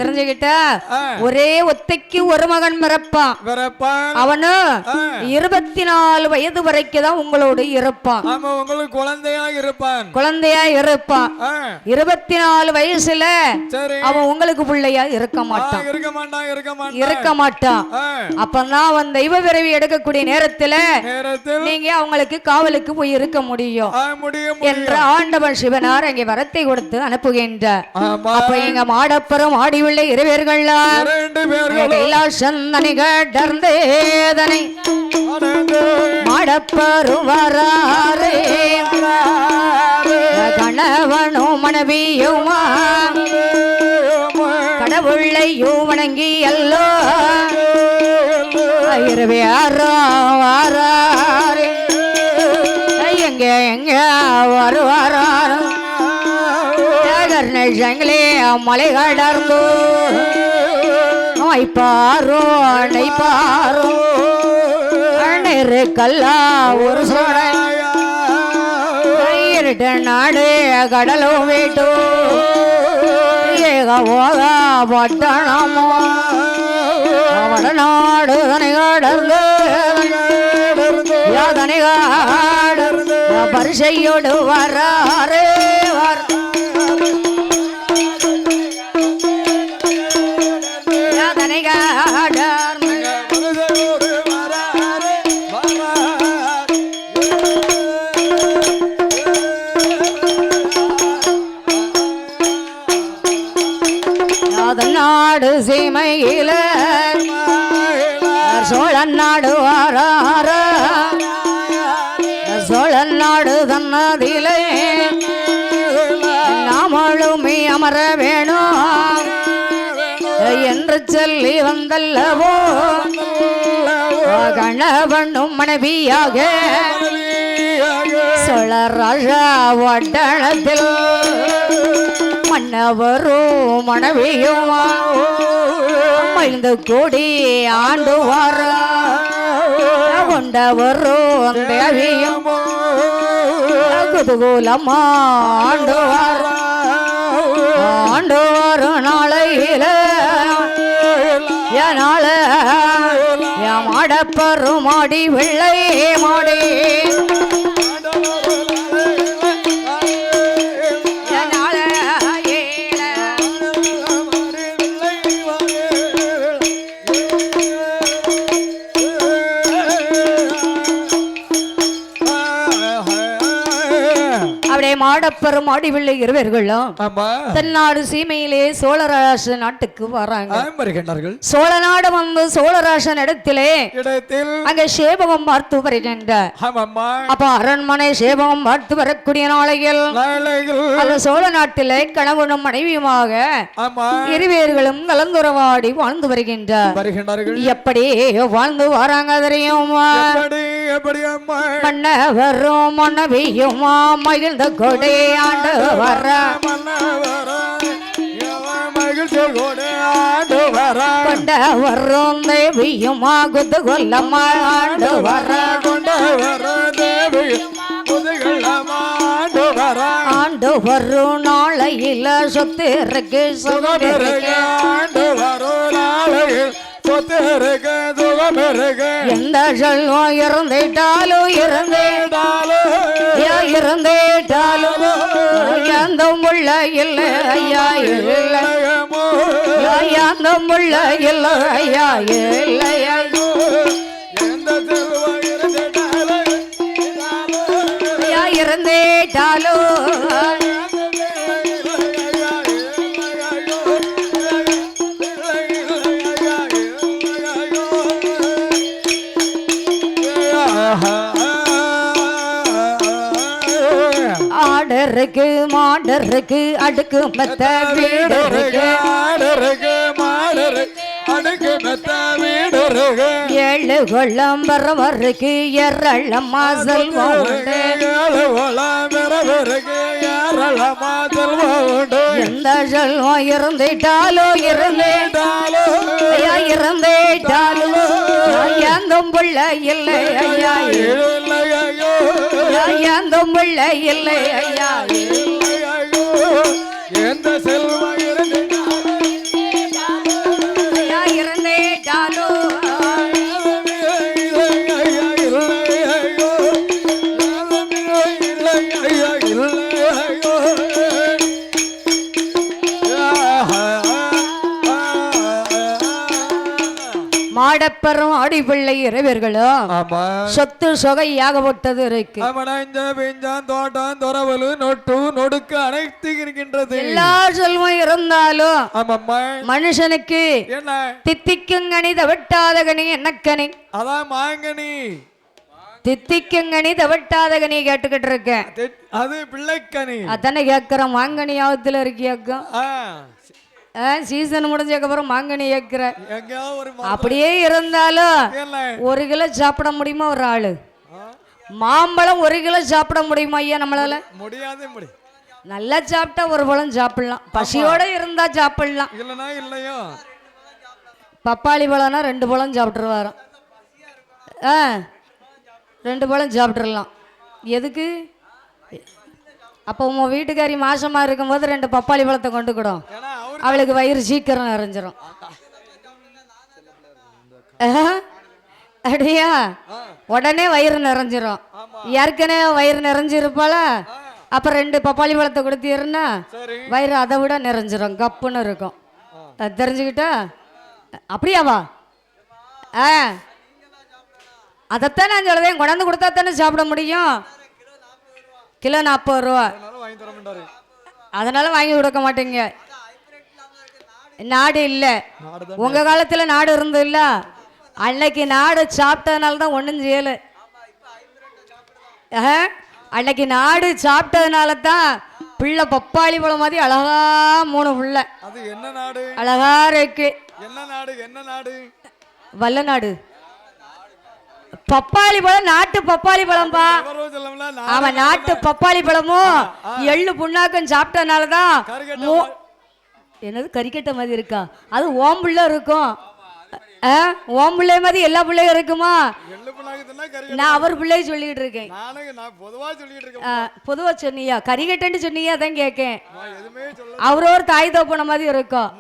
தெரிஞ்சுக்கிட்ட ஒரே ஒத்தைக்கு ஒரு மகன் பிறப்பான். அவனு 24 வயது வரைக்கும் தான் உங்களோடு இருப்பான். குழந்தையா இருப்பான். 24 வயசுல அவன் உங்களுக்கு பிள்ளையா இருக்க மாட்டான். அப்பதான் அவன் தெய்வ பிறவி எடுக்கக்கூடிய நேரத்துல நீங்க அவங்களுக்கு காவலுக்கு போய் இருக்க முடியும் என்ற ஆண்டவன் சிவனார் அங்கே வரத்தை கொடுத்து அனுப்புகின்றார். அப்ப எங்க மாடப்பரும் ஆடியுள்ள இருவர்கள் மாடப்பரும் வராரே கணவனும் மனைவியுமா கடவுளையும் வணங்கி அல்லோ வாராரே எங்க எங்க வருவாரோ சங்களே மலை கடர்ந்தோ பாரோ அணை பாரோ அண்ணரு கல்லா ஒரு சோழ நாடு கடலும் வீட்டோ ஏக போக பட்டணமோ வடநாடு தனை கடர்ந்து தனை கடர்ந்து பரிசையோடு வராரே நாடு சீமையில சோழன் நாடு வாரார சோழன் நாடு தன்னதிலே நாமளுமே அமர வேணும் என்று சொல்லி வந்தல்லவோ கணவனும் மனைவியாக சோழராஜா வட்டணத்தில் மன்னவரும் மனைவியும் அமைந்து கூடி ஆண்டு வார கொண்டவரும் தேவியும் குதூகூலமா ஆண்டு வரும் நாளையில நாள மாடப்பரும் மாடி வெள்ளை மாடி மாடப்பரும் ஆடிவில்லை இருவர்களும் தென்னாடு சீமையிலே சோழராச நாட்டுக்கு வராங்க. சோழ நாடு வந்து சோழராசன் இடத்திலே அங்க சேவகம் பார்த்து வருகின்ற அப்ப அரண்மனை சேவகம் பார்த்து வரக்கூடிய நாளைகள் அந்த சோழ நாட்டிலே கணவனும் மனைவியுமாக இருவேர்களும் கலந்துறவாடி வாழ்ந்து வருகின்றார்கள். எப்படி வாழ்ந்து வராங்க தெரியுமா? மன்னவரும் மனைவியுமா மகிழ்ந்த கொடை ஆண்டு வர கொண்ட வரும் தேவியுமா குது கொல்லம்மா ஆண்டு வர ஆண்டு வரும் நாளையில சொத்து இருக்கு சுகம் இருக்கு ஆண்டு வரும் நாளையில் எந்த செல்வம் இருந்தேட்டாலும் இருந்தேட்டாலும் அந்த முள்ள இல்லை ஐயா இல்லை அந்த முள்ள இல்லை ஐயா இல்லை இருந்தேட்டாலும் ஆடருக்கு மாடருக்கு அடுக்கு மத்த வீடருக்கு அடுக்கு மெத்த வீடு இருக்கு. 7 கொள்ளம் வரவருக்கு ஏரளமா செல்வம் உண்டு. 7 கொள்ளம் வரவருக்கு ஏரளமா செல்வம் உண்டு. எந்த செல்வம் இருந்துட்டாலோ ஏந்தும் பிள்ளை இல்லை ஐயா, ஏந்தும் பிள்ளை இல்லை ஐயா. எந்த செல்வம் இருந்தேட்டாலோ மாடப்பெரும் அடிப்பிள்ளை இறைவர்களும் சொத்து சொகையாகப்பட்டது இருக்கு. தோட்டம் துறவலு நொட்டு நொடுக்கு அனைத்து இருக்கின்றது. எல்லா செல்வம் இருந்தாலும் மனுஷனுக்கு தித்திக்குங்கனி தவிட்டாத கனி என்னக்கனி, அதான் மாங்கனி. தித்திக்குங்கனி தவிட்டாத கனி கேட்டுக்கிட்டு இருக்கேன். அது பிள்ளைக்கனி அதானே கேட்கிறேன். மாங்கனி ஆபத்துல இருக்கியாக்கும். சீசன் முடிஞ்சதுக்கப்புறம் மாங்கனி ஏக்கிற அப்படியே இருந்தாலும் 1 கிலோ சாப்பிட முடியுமா ஒரு ஆளு? மாம்பழம் 1 கிலோ சாப்பிட முடியுமா ஐயா நம்மளால? முடியாது. நல்லா சாப்பிட்டா 1 பழம் சாப்பிடலாம், பசியோட இருந்தா சாப்பிடலாம். இல்லையோ பப்பாளி பழம்னா 2 பழம் சாப்பிட்டுருவாராம். 2 பழம் சாப்பிட்டுடலாம். எதுக்கு? அப்போ உன் வீட்டுக்காரி மாசமா இருக்கும்போது 2 பப்பாளி பழத்தை கொண்டுக்கிடும், அவளுக்கு வயிறு சீக்கிரம் நிறைஞ்சிரும். அப்படியா? உடனே வயிறு நிறைஞ்சிரும். ஏற்கனவே வயிறு நிறைஞ்சிருப்பாள, அப்ப 2 பப்பாளி பழத்தை கொடுத்தீருன்னா வயிறு அதை விட நிறைஞ்சிரும், கப்புன்னு இருக்கும். தெரிஞ்சுக்கிட்டா? அப்படியாவா? அதைத்தான் நான் சொல்லுவேன். கொண்டாந்து கொடுத்தா தானே சாப்பிட முடியும். கிலோ 40 ரூபா, அதனால வாங்கி கொடுக்க மாட்டீங்க. நாடு இல்லை. உங்க காலத்துல நாடு இருந்தது இல்ல, அன்னைக்கு நாடு சாப்பிட்டதுனால தான் ஒன்றும் செய்யலை. அன்னைக்கு நாடு சாப்பிட்டதுனால தான் பிள்ளை பப்பாளி பழம் மாதிரி அழகா 3 பிள்ளை. அது என்ன நாடு? அழகா இருக்கு. என்ன நாடு? என்ன நாடு? வல்லநாடு. பப்பாளி பழம் நாட்டு பப்பாளி பழம்பா. அவன் நாட்டு பப்பாளி பழமும் எள்ளு புண்ணாக்கம் சாப்பிட்டனாலதான். என்னது கறிக்கட்ட மாதிரி இருக்கா? அது ஓம்புள்ள இருக்கும். ஓம்புள்ள மாதிரி எல்லா பிள்ளையும் இருக்குமா? நான் அவர் பிள்ளைய சொல்லிட்டு இருக்கேன். பொதுவா சொன்னியா? கறிக்கட்டன்னு சொன்னியா? அதான் கேட்கேன். அவரோரு தாய் தோப்பன மாதிரி இருக்கும்,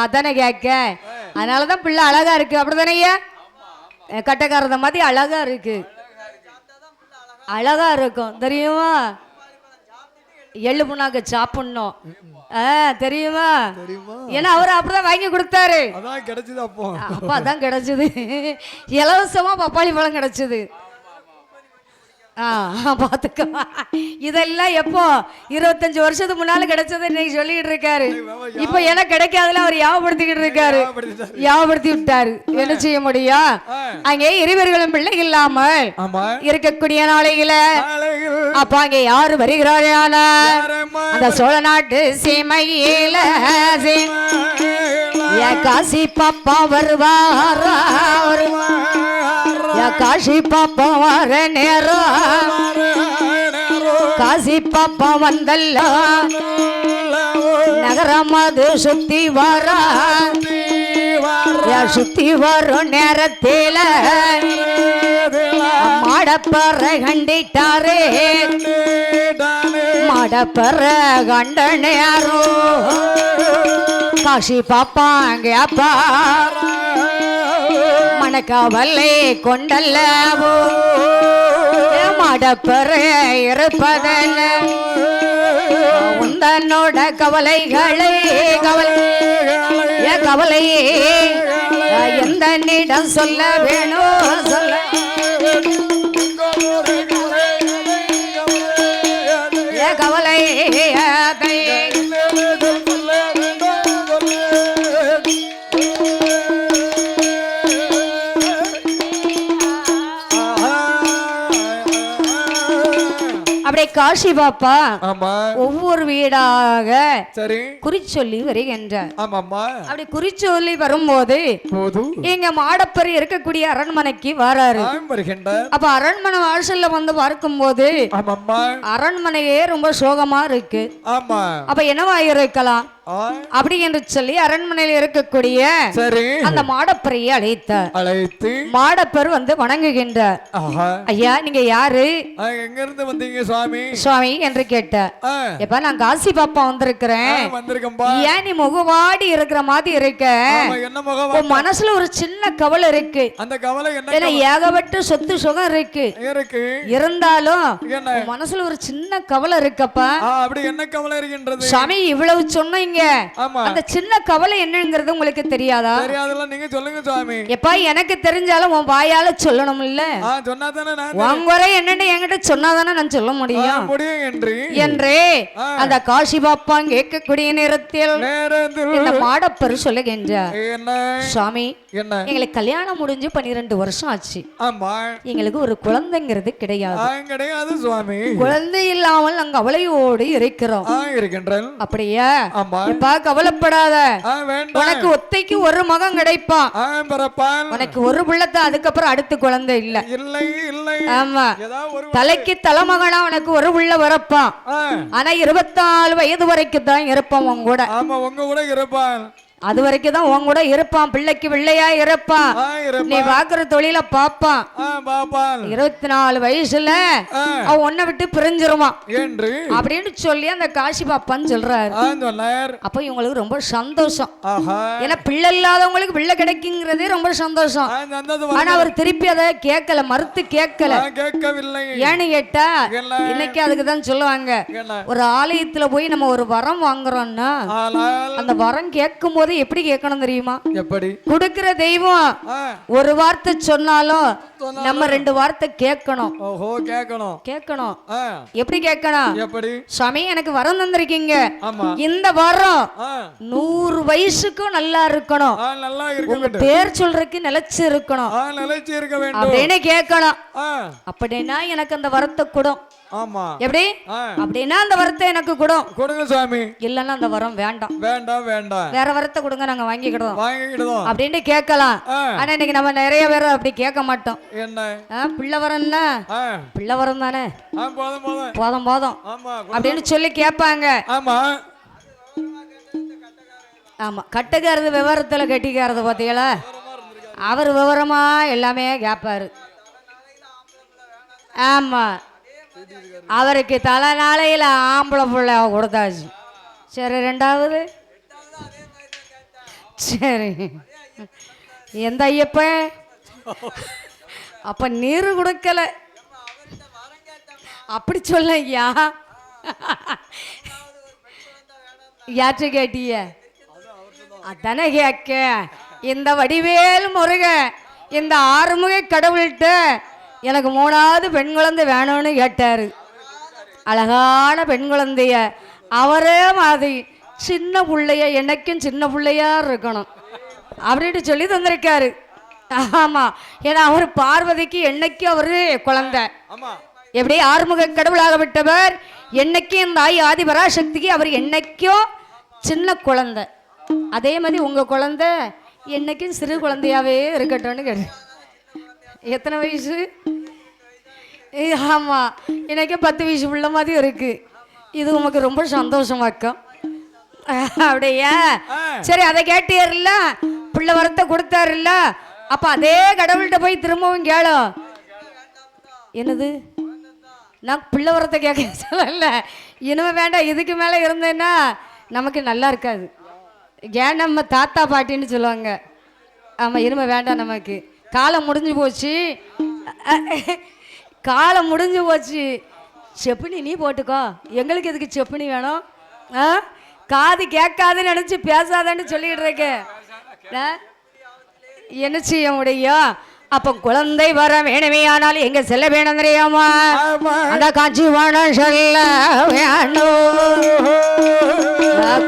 அதானே கேட்க. அதனாலதான் பிள்ளை அழகா இருக்கு. அப்படிதானேயா? கட்டக்காரத மாதிரி அழகா இருக்கு, அழகா இருக்கும். தெரியுமா? எள்ளு புண்ணாக்க சாப்பிடணும். தெரியுமா? ஏன்னா அவரு அப்படிதான் வாங்கி கொடுத்தாரு. அப்ப அதான் கிடைச்சது. இலவசமா பப்பாளி பழம் கிடைச்சது. பாத்துக்க. இதெல்லாம் எப்போ 25 வருஷத்துக்கு முன்னால கிடைச்சது இன்னைக்கு சொல்லிட்டு இருக்காரு. இப்ப எனக்கு கிடைக்காதுல அவர் யாவப்படுத்திக்கிட்டு இருக்காரு, யாவப்படுத்தி விட்டாரு. என்ன செய்ய முடியும்? அங்கே இருவர்களும் பிள்ளை இல்லாமல் இருக்கக்கூடிய நாளையில அப்ப அங்கே யாரு வருகிறாரான அந்த சோழ நாட்டு சீமையில காசி பாப்பா வருவாரா? காசி பாப்பா வர நேரம் காசி பாப்பா வந்தல்ல நகரம் அது சுத்தி வர சுத்தி வரும் நேரத்தில மாடப்பற கண்டிட்டாரே, மாடப்பற கண்ட நேரம் காசி பாப்பாங்க அப்பா மணக்காவல்லை கொண்டல்லவோ மாடப்பற இருப்பதல்ல உந்தனோட கவலைகளை கவலையே எந்த நிடம் சொல்ல வேணும் சொல்ல கவலை அப்படியே காசி பாப்பா ஆமா ஒவ்வொரு வீடாக சரி குறிச்சொல்லி வருகின்றார். ஆமாம்மா அப்படி குறிச்சொல்லி வரும்போது எங்க மாடப்பர் இருக்கக்கூடிய அரண்மனைக்கு வராரு. வருகின்றார். அப்ப அரண்மனை வாசல்ல வந்து பார்க்கும்போது அரண்மனையே ரொம்ப சோகமா இருக்கு. ஆமா அப்ப என்னவா இருக்கலாம் அப்படி என்று சொல்லி அரண்மனையில் இருக்கக்கூடிய அந்த மாடப்பரையை அழைத்து மாடப்பர் வந்து வணங்குகின்றார். ஐயா நீங்க யாரு, எங்க இருந்து வந்தீங்க சுவாமி சுவாமி என்று கேட்ட. எப்ப நான் காசி பாப்பா வந்திருக்கிறேன், ஏன் நீ முகவாடி இருக்கிற மாதிரி இருக்க, உன் மனசுல ஒரு சின்ன கவலை இருக்கு. அந்த கவலை என்ன? ஏகப்பட்ட சொத்து சுகம் இருக்கு, இருந்தாலும் மனசுல ஒரு சின்ன கவலை இருக்கப்பா. அப்படி என்ன கவலை இருக்கின்றது சுவாமி? இவ்வளவு சொன்னீங்க, அந்த சின்ன கவலை என்னங்கிறது உங்களுக்கு தெரியாதா? தெரியாதுல, நீங்க சொல்லுங்க சுவாமி. எப்பா எனக்கு தெரிஞ்சாலும் உன் வாயால சொல்லணும் இல்ல, சொன்னாதானே நான் உன் குறை என்னன்னு என்கிட்ட சொன்னாதானே நான் சொல்ல முடியும் என்று அந்த காசி பாப்பா கேட்கக்கூடிய நேரத்தில் இந்த மாடப்பர் சொல்லுகின்றார். சுவாமி எங்களுக்கு கல்யாணம் முடிஞ்சு 12 வருஷம் ஆச்சு, எங்களுக்கு ஒரு குழந்தைங்கிறது கிடையாது சுவாமி. குழந்தை இல்லாமல் நாங்க அவளையோடு இருக்கிறோம். அப்படியா? இப்ப கவலைப்படாத, உனக்கு ஒத்தைக்கு ஒரு மகன் கிடைப்பான், உனக்கு ஒரு பிள்ளைத்த, அதுக்கப்புறம் அடுத்த குழந்தை இல்ல. ஆமா, தலைக்கு தலைமகனா உனக்கு ஒரு பிள்ளை வரப்பான். ஆனா 24 வயது வரைக்கும் தான் இருப்பான் உங்க கூட இருப்பான். அது வரைக்கும் தான் உன் கூட இருப்பான், பிள்ளைக்கு பிள்ளையா இருப்பான். நீ பாக்குற தொழில பாப்பான். 24 வயசுல அவன் உன்னை விட்டு பிரிஞ்சிருவான் அப்படின்னு சொல்லி அந்த காசி பாப்பான்னு சொல்றாரு. அப்ப இவங்களுக்கு ரொம்ப சந்தோஷம். ஏன்னா பிள்ளை இல்லாதவங்களுக்கு பிள்ளை கிடைக்குங்கிறதே ரொம்ப சந்தோஷம். ஆனா அவர் திருப்பி அதை கேட்கல, மறுத்து கேட்கல. ஏன்னு கேட்டா இன்னைக்கு அதுக்குதான் சொல்லுவாங்க, ஒரு ஆலயத்துல போய் நம்ம ஒரு வரம் வாங்குறோம்னா அந்த வரம் கேட்கும் போது எப்படி கேட்கணும் தெரியுமா? எப்படி? கொடுக்கிற தெய்வம் ஒரு வார்த்தை சொன்னாலும் நம்ம 2 வார்த்தை கேட்கணும். கேட்கணும். எப்படி கேட்கணும்? எப்படி? சுவாமி எனக்கு வரம் தந்திருக்கீங்க, இந்த வரம் 100 வயசுக்கும் நல்லா இருக்கணும், உங்க பேர் சொல்றதுக்கு நிலைச்சு இருக்கணும் அப்படின்னு கேட்கணும். அப்படின்னா எனக்கு அந்த வரத்தை கொடும். எப்படி? அப்படின்னா அந்த வரத்தை எனக்கு கொடுங்க சுவாமி, இல்லன்னா அந்த வரம் வேண்டாம், வேற வரத்தை கொடுங்க, நாங்க வாங்கிக்கிடுவோம் அப்படின்னு கேட்கலாம். ஆனா இன்னைக்கு நம்ம நிறைய பேர் அப்படி கேட்க மாட்டோம். பிள்ளை வரம்னா பிள்ளை வரம் தானே, போதும் அப்படின்னு சொல்லி கேட்பாங்க. ஆமா, கட்டுக்காரது விவரத்துல கட்டிக்காரது பாத்தீங்களா, அவர் விவரமா எல்லாமே கேட்பாரு. ஆமா, அவருக்கு தலை நாளையில ஆம்பளை பிள்ளை கொடுத்தாச்சு. சரி, 2வது சரி எந்த ஐயப்பன் அப்ப நீரு கொடுக்கல அப்படி சொல்ல ஐயா. யாற்று கேட்டிய அதானே கேட்க. இந்த வடிவேல் முருக இந்த ஆறுமுக கடவுள்கிட்ட எனக்கு 3வது பெண் குழந்தை வேணும்னு கேட்டாரு. அழகான பெண் குழந்தைய அவரே மாதிரி சின்ன பிள்ளைய, எனக்கும் சின்ன பிள்ளையா இருக்கணும் அப்படின்னு சொல்லி தந்திருக்காரு. ஆமா, ஏன்னா அவர் பார்வதிக்கு என்னைக்கும் அவரு குழந்தை. எப்படி? ஆறுமுக கடவுளாக விட்டவர் என்னைக்கும் இந்த ஆதி பராசக்திக்கு அவர் என்னைக்கும் சின்ன குழந்தை. அதே மாதிரி உங்க குழந்தை என்னைக்கும் சிறு குழந்தையாவே இருக்கட்டும்னு கேட்டு. எத்தனை வயசு? ஆமா, எனக்கு 10 வயசு பிள்ளை மாதிரி இருக்கு. இது உமக்கு ரொம்ப சந்தோஷமாக்கும். அப்படியா? சரி, அதை கேட்டீர்ல, பிள்ளை வரத்தை கொடுத்தாருல்ல, அப்ப அதே கடவுள்கிட்ட போய் திரும்பவும் கேளும். என்னது? நான் பிள்ளை வரத்தை கேட்க சொல்லல, இனிமே வேண்டாம், இதுக்கு மேல இருந்தேன்னா நமக்கு நல்லா இருக்காது. ஏன் நம்ம தாத்தா பாட்டின்னு சொல்லுவாங்க. ஆமா, இனிமே வேண்டாம், நமக்கு காலம் முடிஞ்சு போச்சு, காலம் முடிஞ்சு போச்சு. செப்புனி நீ போட்டுக்கோ, எங்களுக்கு எதுக்கு செப்புனி வேணும்? காது கேட்காதுன்னு நினைச்சு பேசாதன்னு சொல்லிட்டு இருக்க, என்ன செய்ய முடியும்? அப்ப குழந்தை வர வேணுமே, ஆனாலும் எங்க செல்ல வேணும் தெரியாமா? அந்த காஞ்சி வனம் சொல்ல வேணும்,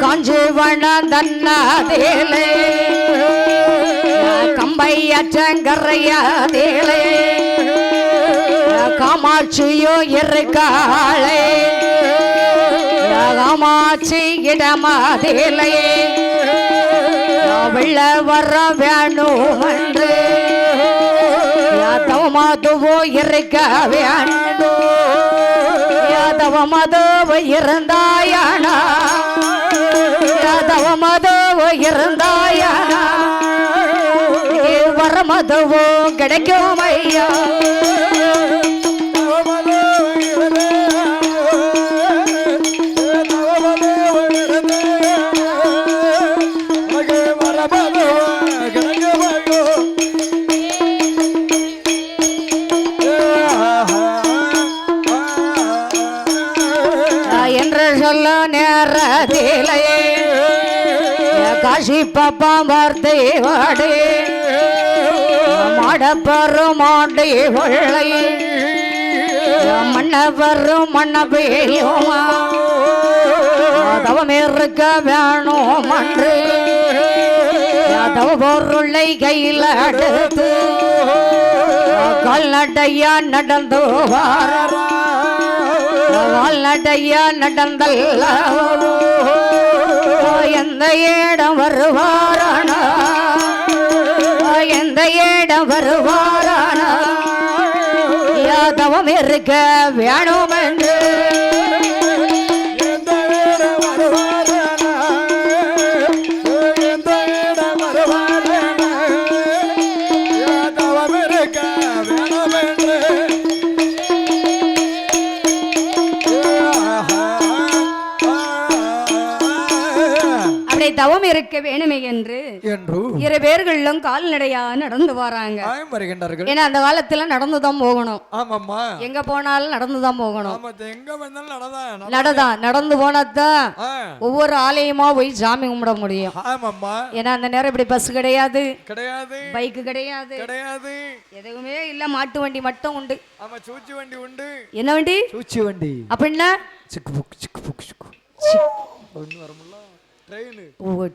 காஞ்சி வனம் தன்னாதேலே, கம்பை அச்சங்கரையாதேலே, காமாட்சியோ இருக்காளே காமாட்சி இடமாதிலையே வெள்ள வர வேணும் என்று யாதவமாதுவோ இருக்க வேண்டும் யாதவமாதுவோ இருந்தாயானா யாதவமாதுவோ இருந்தாயானா வரமதுவோ கிடைக்கும் ஐயா நேரத்திலேயே காசி பாப்பா வார்த்தை வாடே மாடப்பரும் மாண்டே கொள்ளை மன்னவரும் மன்ன பெய்யுமா தவம் இருக்க வேணும் அன்று தவ பொருளை கையில் அடுத்து கால்நடையா நடந்து கால்நடையா நடந்தல்ல எந்த இடம் வருவாரானா எந்த இடம் வருவாரானா யாதவம் இருக்க வேணும் என்று தவம் இருக்க வேணுமே என்று இரு பேர்களும் கால்நடையா நடந்து வராங்க. ஏன்னா அந்த காலத்துல நடந்துதான் போகணும். ஆமாம்மா, எங்க போனாலும் நடந்துதான் போகணும். நடந்து போனாதான் ஒவ்வொரு ஆலயமா போய் சாமி கும்பிட முடியும். ஏன்னா அந்த நேரம் இப்படி பஸ் கிடையாது, பைக் கிடையாது, எதுவுமே இல்ல. மாட்டு வண்டி மட்டும் உண்டு. என்ன வண்டி? அப்படின்னா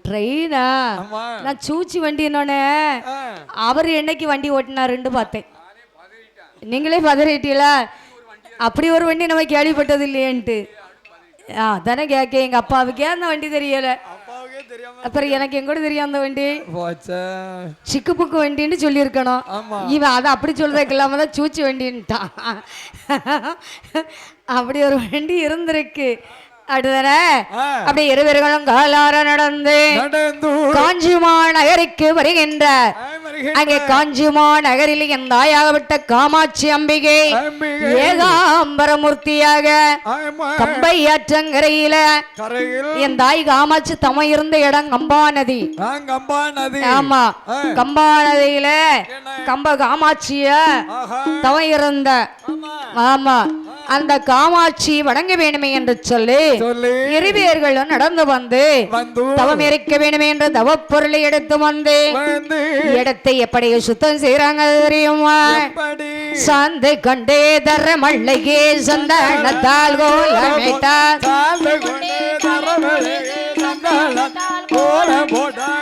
ட்ரெயினா? நான் சூச்சி வண்டி என்னோட அவர் என்னைக்கு வண்டி ஓட்டினாருன்னு பார்த்தேன். நீங்களே பதறிட்டீங்களா? அப்படி ஒரு வண்டி நம்ம கேள்விப்பட்டது இல்லையேன்ட்டு தானே கேட்க. எங்க அப்பாவுக்கே அந்த வண்டி தெரியல, அப்புறம் எனக்கு எங்கூட தெரியும் அந்த வண்டி. சிக்கு புக்கு வண்டின்னு சொல்லியிருக்கணும். இவன் அதை அப்படி சொல்றதுக்கு இல்லாம தான் சூச்சி வண்டின்ட்டான். அப்படி ஒரு வண்டி இருந்திருக்கு. அப்படி இருவர்களும் காலார நடந்து காஞ்சிமா நகருக்கு வருகின்ற அங்கே காஞ்சிமா நகரில் என் தாயாகப்பட்ட காமாட்சி அம்பிகை ஏகாம்பரமூர்த்தியாக கம்பை ஆற்றங்கரையில என் தாய் காமாட்சி தம இருந்த இடம் கம்பா நதி. ஆமா, கம்பா நதியில கம்ப காமாட்சிய தவ இருந்த. ஆமா, அந்த காமாட்சி வணங்க வேணுமே என்று சொல்லி இருவேர்களும் நடந்து வந்து தவம் இருக்க வேணுமே என்று தவ பொருளை எடுத்து வந்து இடத்தை எப்படி சுத்தம் செய்யறாங்க தெரியுமா? சாந்து கொண்டே தர மல்லிகே சந்தனத்தால் கோலமிட்டார்,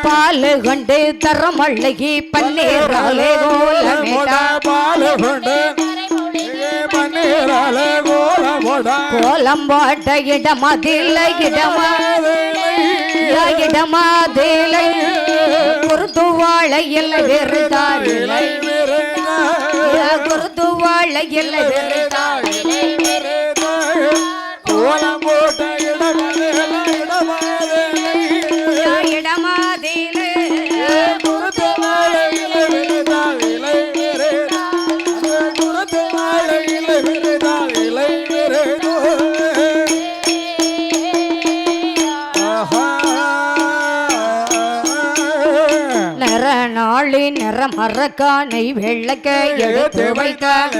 பால் கொண்டு தர மல்லிகை பன்னீராலே கோலமிட்டார், கோலம் போட்ட இடமதில்லை இடமாதில்லை குருத்துவாழை இல்லை வெறுதாவில்லை குருத்துவாழை இல்லை வெறுதாவில்லை கோலம் போட்ட இடமாதில்லை குருத்துவாழை இல்லை வெறுதாவில்லை நாளி நிற மரக்கானை வெள்ளக்க எடுத்து வைத்தார்,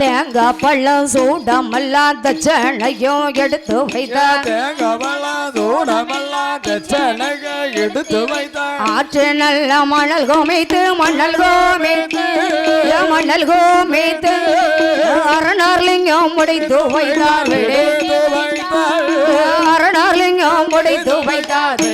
தேங்காய் பழம் சூடமல்லாத தட்சணையும் எடுத்து வைத்தார், ஆற்று நல்ல மணல் கோமைத்து மணல் கோமைத்து அரணார்லிங்கம் முடித்து வைத்தார், அரணார்லிங்கம் முடித்து வைத்தார்.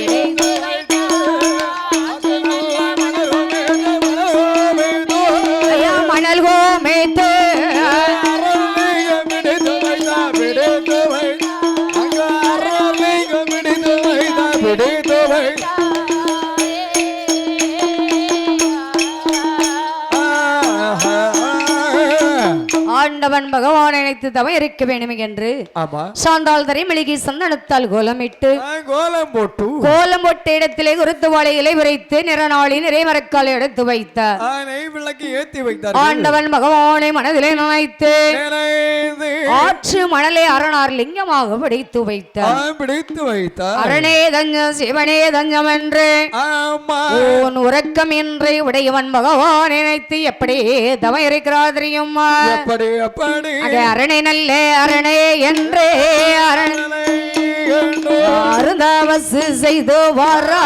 பகவான் நினைத்து தவம் இருக்க வேண்டும் என்று ஆமா சாந்தாள் தரை மெழுகி சந்தனத்தால் கோலமிட்டு கோலம் போட்டு இடத்திலே குருத்து வாழை இலை விரைத்து நிறநாளி நிறை மரக்கால் எடுத்து வைத்தார். நெய் விளக்கு ஏத்தி வைத்தார். ஆண்டவன் பகவானை மனதிலே நினைத்து ஆற்று மணலை அரணார் லிங்கமாக பிடித்து வைத்தார். அரணே தஞ்சம் சிவனே தஞ்சம் என்று உன் உறக்கம் என்று உடையவன் பகவான் நினைத்து எப்படி தவம் இருக்கிறார் தெரியுமா? அரணை நல்ல அரணே என்றே அருந்தாவசு செய்து வாரா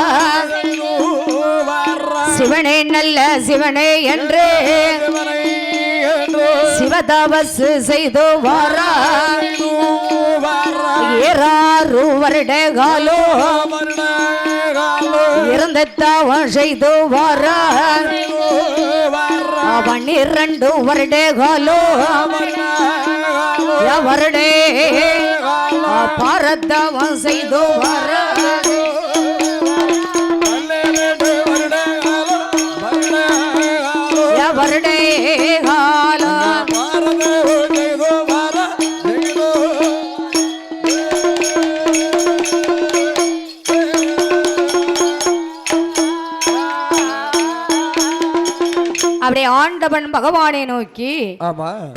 சிவனே நல்ல சிவனே என்று சிவதாவசு செய்து வாரா ஏறாறு வருட காலோ இருந்த தாவம் செய்து வாரா 12 வருட காலோ வருடே பாரதவம் செய்து வாரா வருடே காலோ அப்படி ஆண்டவன் பகவானை நோக்கி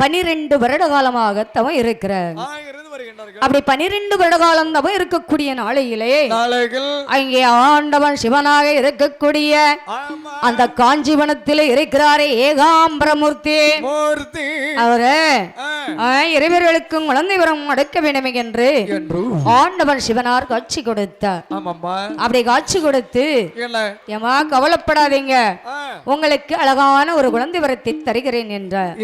12 வருட காலமாக தவம் இருக்கிறார். அப்படி 12 வருட காலம் தவம் இருக்கக்கூடிய நாளையிலே அங்கே ஆண்டவன் சிவனாக இருக்கக்கூடிய அந்த காஞ்சிவனத்தில் இருக்கிறாரே ஏகாம்பரமூர்த்தி அவரு இறைவர்களுக்கும் குழந்தை வரம் அடக்க வேண்டும் என்று ஆண்டவன் சிவனார் காட்சி கொடுத்தார். அப்படி காட்சி கொடுத்து ஏமா கவலைப்படாதீங்க உங்களுக்கு அழகான ஒரு குழந்தை வரத்தை தருகிறேன் என்றார்.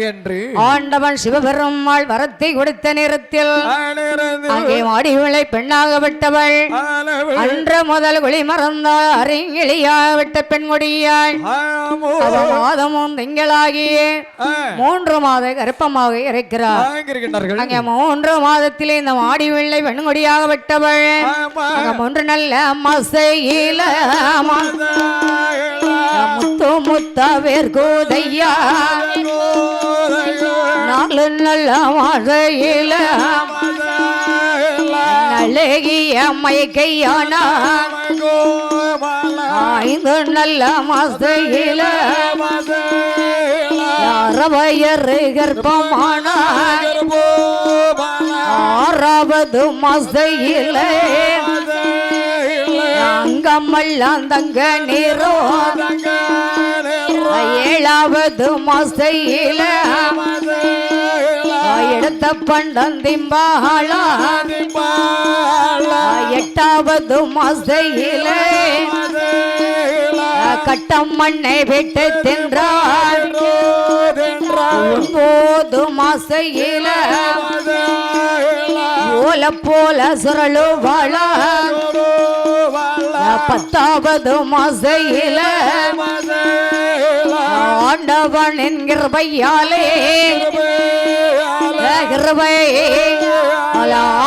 ஆண்டவன் சிவபெருமாள் வரத்தை கொடுத்த நேரத்தில் அங்கே மாடிவிளை பெண்ணாகப்பட்டவள் அன்று முதல் குழி மறந்தால் அறிஞிலியாவிட்ட பெண் கொடியாள் மாதமும் திங்களாகிய 3 மாத கர்ப்பமாக இருக்கிறார். அங்கே 3 மாதத்திலே இந்த மாடிவிளை பெண் கொடியாகப்பட்டவள் 3 நல்ல மாசையில முத்து முத்த வேர்கோதையா 4 நல்ல மாசையில அழகிய மயக்கையான 5 நல்ல மாசையில 60 கர்ப்பமான 6வது மாசையில அங்கமெல்லாம் தங்க நீரோ 7வது மாசையில எடுத்த பண்டந்திம்பாளா 8வது மாசையில கட்டம் மண்ணை விட்டு தின்றாள் 9 மாசையில ஓல போல சுரழுவாளா 10வது மாசையில ஆண்டவன் என்கிற பையாலே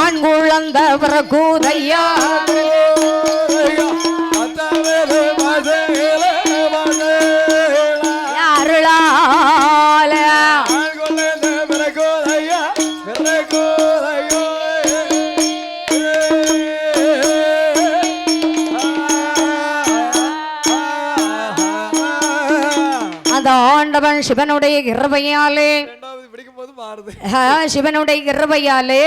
ஆண் குழந்த பிரகூதையா அருளால அந்த ஆண்டவன் சிவனுடைய கிருபையாலே சிவனுடைய கிருபையாலே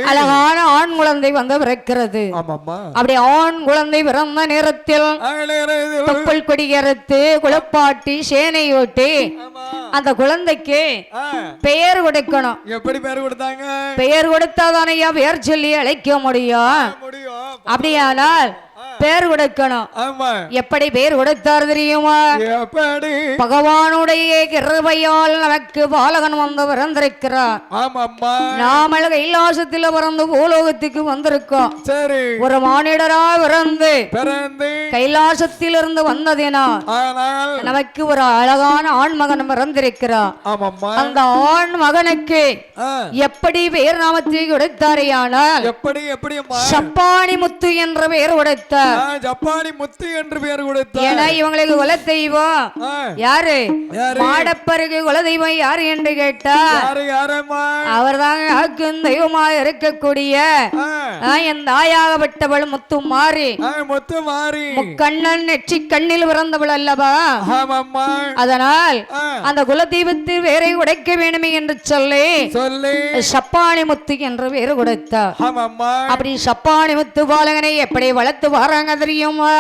அழகான ஆண் குழந்தை வந்து பிறக்கிறது. அப்படி ஆண் குழந்தை பிறந்த நேரத்தில் தொப்புள் கொடியறுத்து குளப்பாட்டி சேனையோட்டி அந்த குழந்தைக்கு பெயர் கொடுக்கணும். எப்படி பெயர் கொடுத்தாங்க? பெயர் கொடுத்தாதானையா பெயர் சொல்லி அழைக்க முடியும். அப்படியானால் பேர் கொடுக்கணும். எப்படி பேர் கொடுத்தார் தெரியுமா? பகவானுடைய கிருபையால் நமக்கு பாலகன் வந்து பிறந்திருக்கிறார். நாம கைலாசத்தில் பிறந்து பூலோகத்துக்கு வந்திருக்கோம். ஒரு மானிடரா பிறந்து கைலாசத்தில் இருந்து வந்ததினால் நமக்கு ஒரு அழகான ஆண் மகன் பிறந்திருக்கிறார். அந்த ஆண் மகனுக்கு எப்படி பெயர் நாமத்தை கொடுத்தாரையானால் சப்பாணி முத்து என்ற பெயர் கொடுத்தார். ஜப்பானி முத்து என்று பெயர் கொடுத்தார். ஏன்னா இவங்களுக்கு குல தெய்வம் யாரு? மாடப்பருக்கு குல தெய்வம் யாரு என்று கேட்டா அவர் தாங்க ஆக்கும் தெய்வமாக இருக்கக்கூடிய என் தாயாகப்பட்டவள் முத்து மாறி முக்கண்ணன் நெற்றி கண்ணில் பிறந்தவள் அல்லவா. அதனால் அந்த குல தெய்வத்தை வேரை உடைக்க வேண்டுமே என்று சொல்லி சப்பானி முத்து என்று வேறு கொடுத்தார். அப்படி சப்பானி முத்து பாலகனை எப்படி வளர்த்து வராங்க தெரியுமா?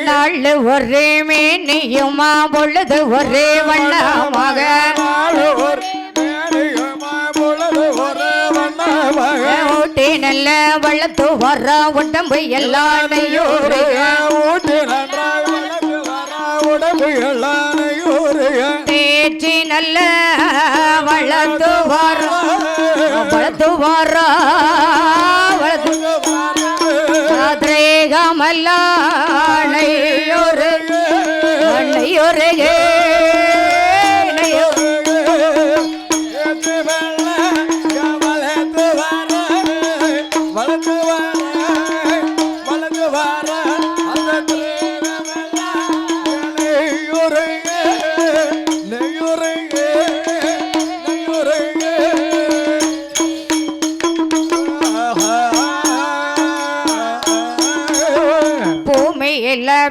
நாள் ஒரே மேனியுமா பொழுது ஒரே வண்ணமாக ஊட்டி நல்ல வளர்த்து வர உடம்பு எல்லாம் தேச்சி நல்ல வளர்த்து வர வளர்த்து வர திரேகமல்லையொரு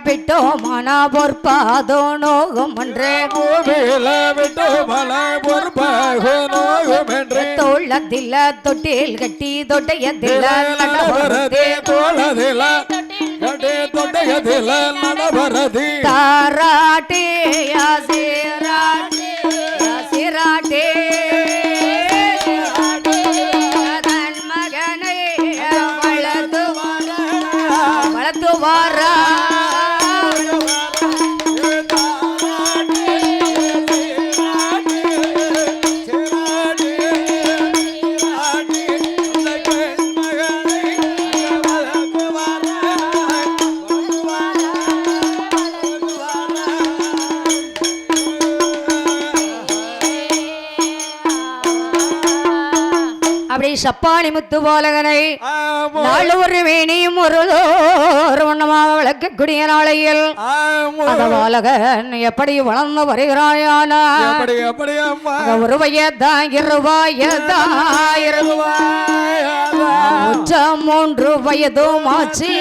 விட்டோ மனா பொற்பாதோ நோகும் என்றே தோளத்தில தொட்டில் கட்டி தொட்டையத்தில தாராட்டே சிராட்டே தன் மகனை வளர்த்து வாரா சப்பானி முத்து பாலகனை நாள் ஒரு வேணியும் ஒரு வண்ணமாக விளக்கக்கூடிய நாளையில் அந்த பாலகன் எப்படி வளர்ந்து வருகிறாயான ஒரு வயதான் 3 வயதும் ஆச்சு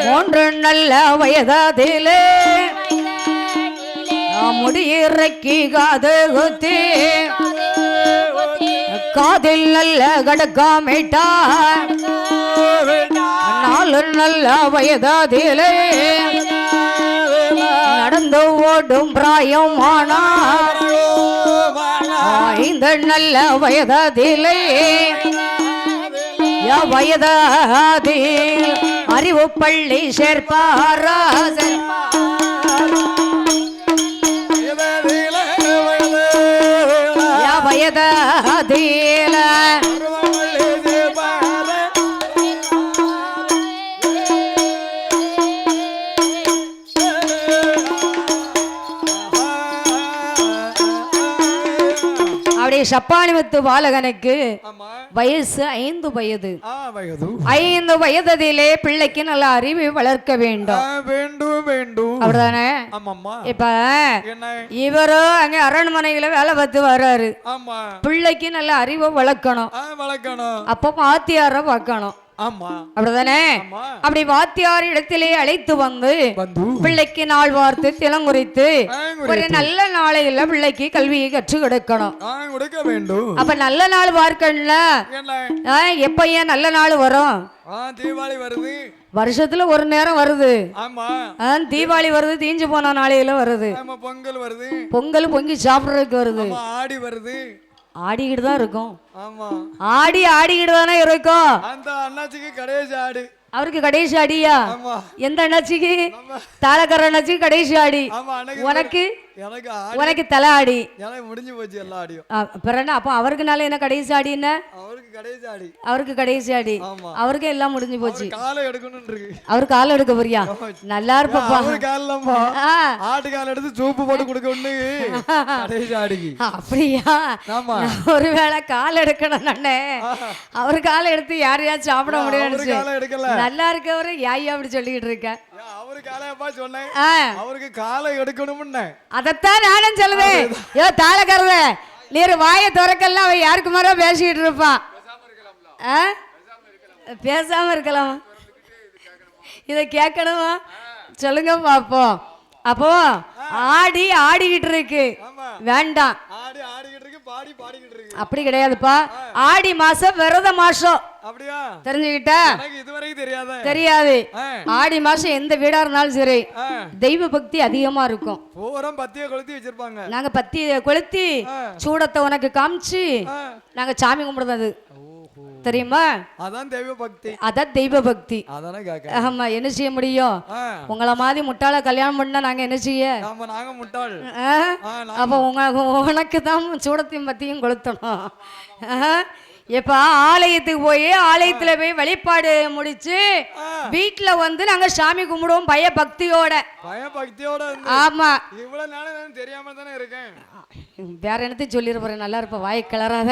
3 நல்ல வயதிலே முடியிறக்கி காது குத்தி காதில் நல்ல கடக்காமேட்டா 4 நல்ல வயதிலே நடந்து ஓடும் பிராயமானா 5 நல்ல வயதிலே வயதில் அறிவு பள்ளி சேர்ப்பாரா வயதில அப்படி சப்பானி முத்து பாலகனுக்கு வயசு 5 வயது 5 வயதிலே பிள்ளைக்கு நல்ல அறிவை வளர்க்க வேண்டும் அப்படிதானே. இப்ப இவரோ அங்க அரண்மனையில வேலை பார்த்து வர்றாரு. பிள்ளைக்கு நல்ல அறிவை வளர்க்கணும். அப்ப வாத்தியார பார்க்கணும். அப்படிதானே. அப்படி வாத்தியார் இடத்திலே அழைத்து வந்து பிள்ளைக்கு நாள் வார்த்து திலங்குறித்து ஒரு நல்ல நாளையில பிள்ளைக்கு கல்வியை கற்றுக் கொடுக்கணும். அப்ப நல்ல நாள் பார்க்கணும்ல எப்ப ஏன் நல்ல நாள் வரும்? தீபாவளி வருது, வருஷத்துல ஒரு நேரம் வருது. தீபாவளி வருது, தீஞ்சு போன நாளையில வருது. பொங்கல் வருது, பொங்கல் பொங்கி சாப்பிடுறதுக்கு வருது. ஆடி வருது, ஆடிக்கிட்டு தான் இருக்கும். ஆடிக்கிட்டு தானே இருக்கும். அந்த அண்ணாச்சிக்கு கடைசி ஆடு, அவருக்கு கடைசி அடியா? எந்த அண்ணாச்சிக்கு? தாளக்கார அண்ணாச்சிக்கு கடைசி ஆடி. உனக்கு தலை ஆடி முடிஞ்சு போச்சு எல்லா ஆடியும். அப்ப அவருக்கு நாள என்ன கடைசி ஆடி? என்ன அவருக்கு அவருக்கு கடைசி அடி அவருக்கு எல்லாம் முடிஞ்சு போச்சு காலை எடுக்கணும் இருக்கு அவரு கால எடுக்க போறியா நல்லா இருப்பப்பா ஆட்டு கால எடுத்து சூப்பு போட்டு கொடுக்கணும்னு கடைசி அடிக்கு அப்படியா ஒருவேளை கால் எடுக்கணும் நானே அவரு காலை எடுத்து யாரையாச்சும் சாப்பிட முடியாது நல்லா இருக்கவரு யாயா அப்படி சொல்லிக்கிட்டு இருக்க அவரு காலையப்பா சொன்னேன் அவருக்கு காலை எடுக்கணும்னு அதத்தான் நானும் சொல்லுவேன் ஏதோ தாளக்காரத நீர் வாயை திறக்கலாம் அவன் யாருக்கு மாதிரி பேசிக்கிட்டு இருப்பான் பேசாம இருக்கலாம் இதை கேட்கணுமா சொல்லுங்க பாப்போம் அப்போ ஆடிக்கிட்டு இருக்கு வேண்டாம் அப்படி கிடையாதுப்பா ஆடி மாசம் விரத மாசம் தெரிஞ்சுக்கிட்ட தெரியாது ஆடி மாசம் எந்த வீடா இருந்தாலும் சரி தெய்வ பக்தி அதிகமா இருக்கும் நாங்க பத்திய கொளுத்தி சூடத்தை உனக்கு காமிச்சு நாங்க சாமி கும்பிடுறது தெரியுமா அதான் தெய்வ பக்தி ஆமா என்ன செய்ய முடியும் உங்கள மாதிரி முட்டாள கல்யாணம் பண்ணா நாங்க என்ன செய்ய அப்ப உனக்கு தான் சூடத்தையும் பத்தியும் கொளுத்தணும் இப்ப ஆலயத்துக்கு போய் ஆலயத்துல போய் வழிபாடு முடிச்சு வீட்டுல வந்து நாங்க சாமி கும்பிடுவோம் பயபக்தியோட ஆமா இவ்வளவு நாள் தெரியாம தானே இருக்கேன் வேற என்னத்தையும் சொல்லிட போறேன் நல்லா இருப்ப வாய் கிளறாத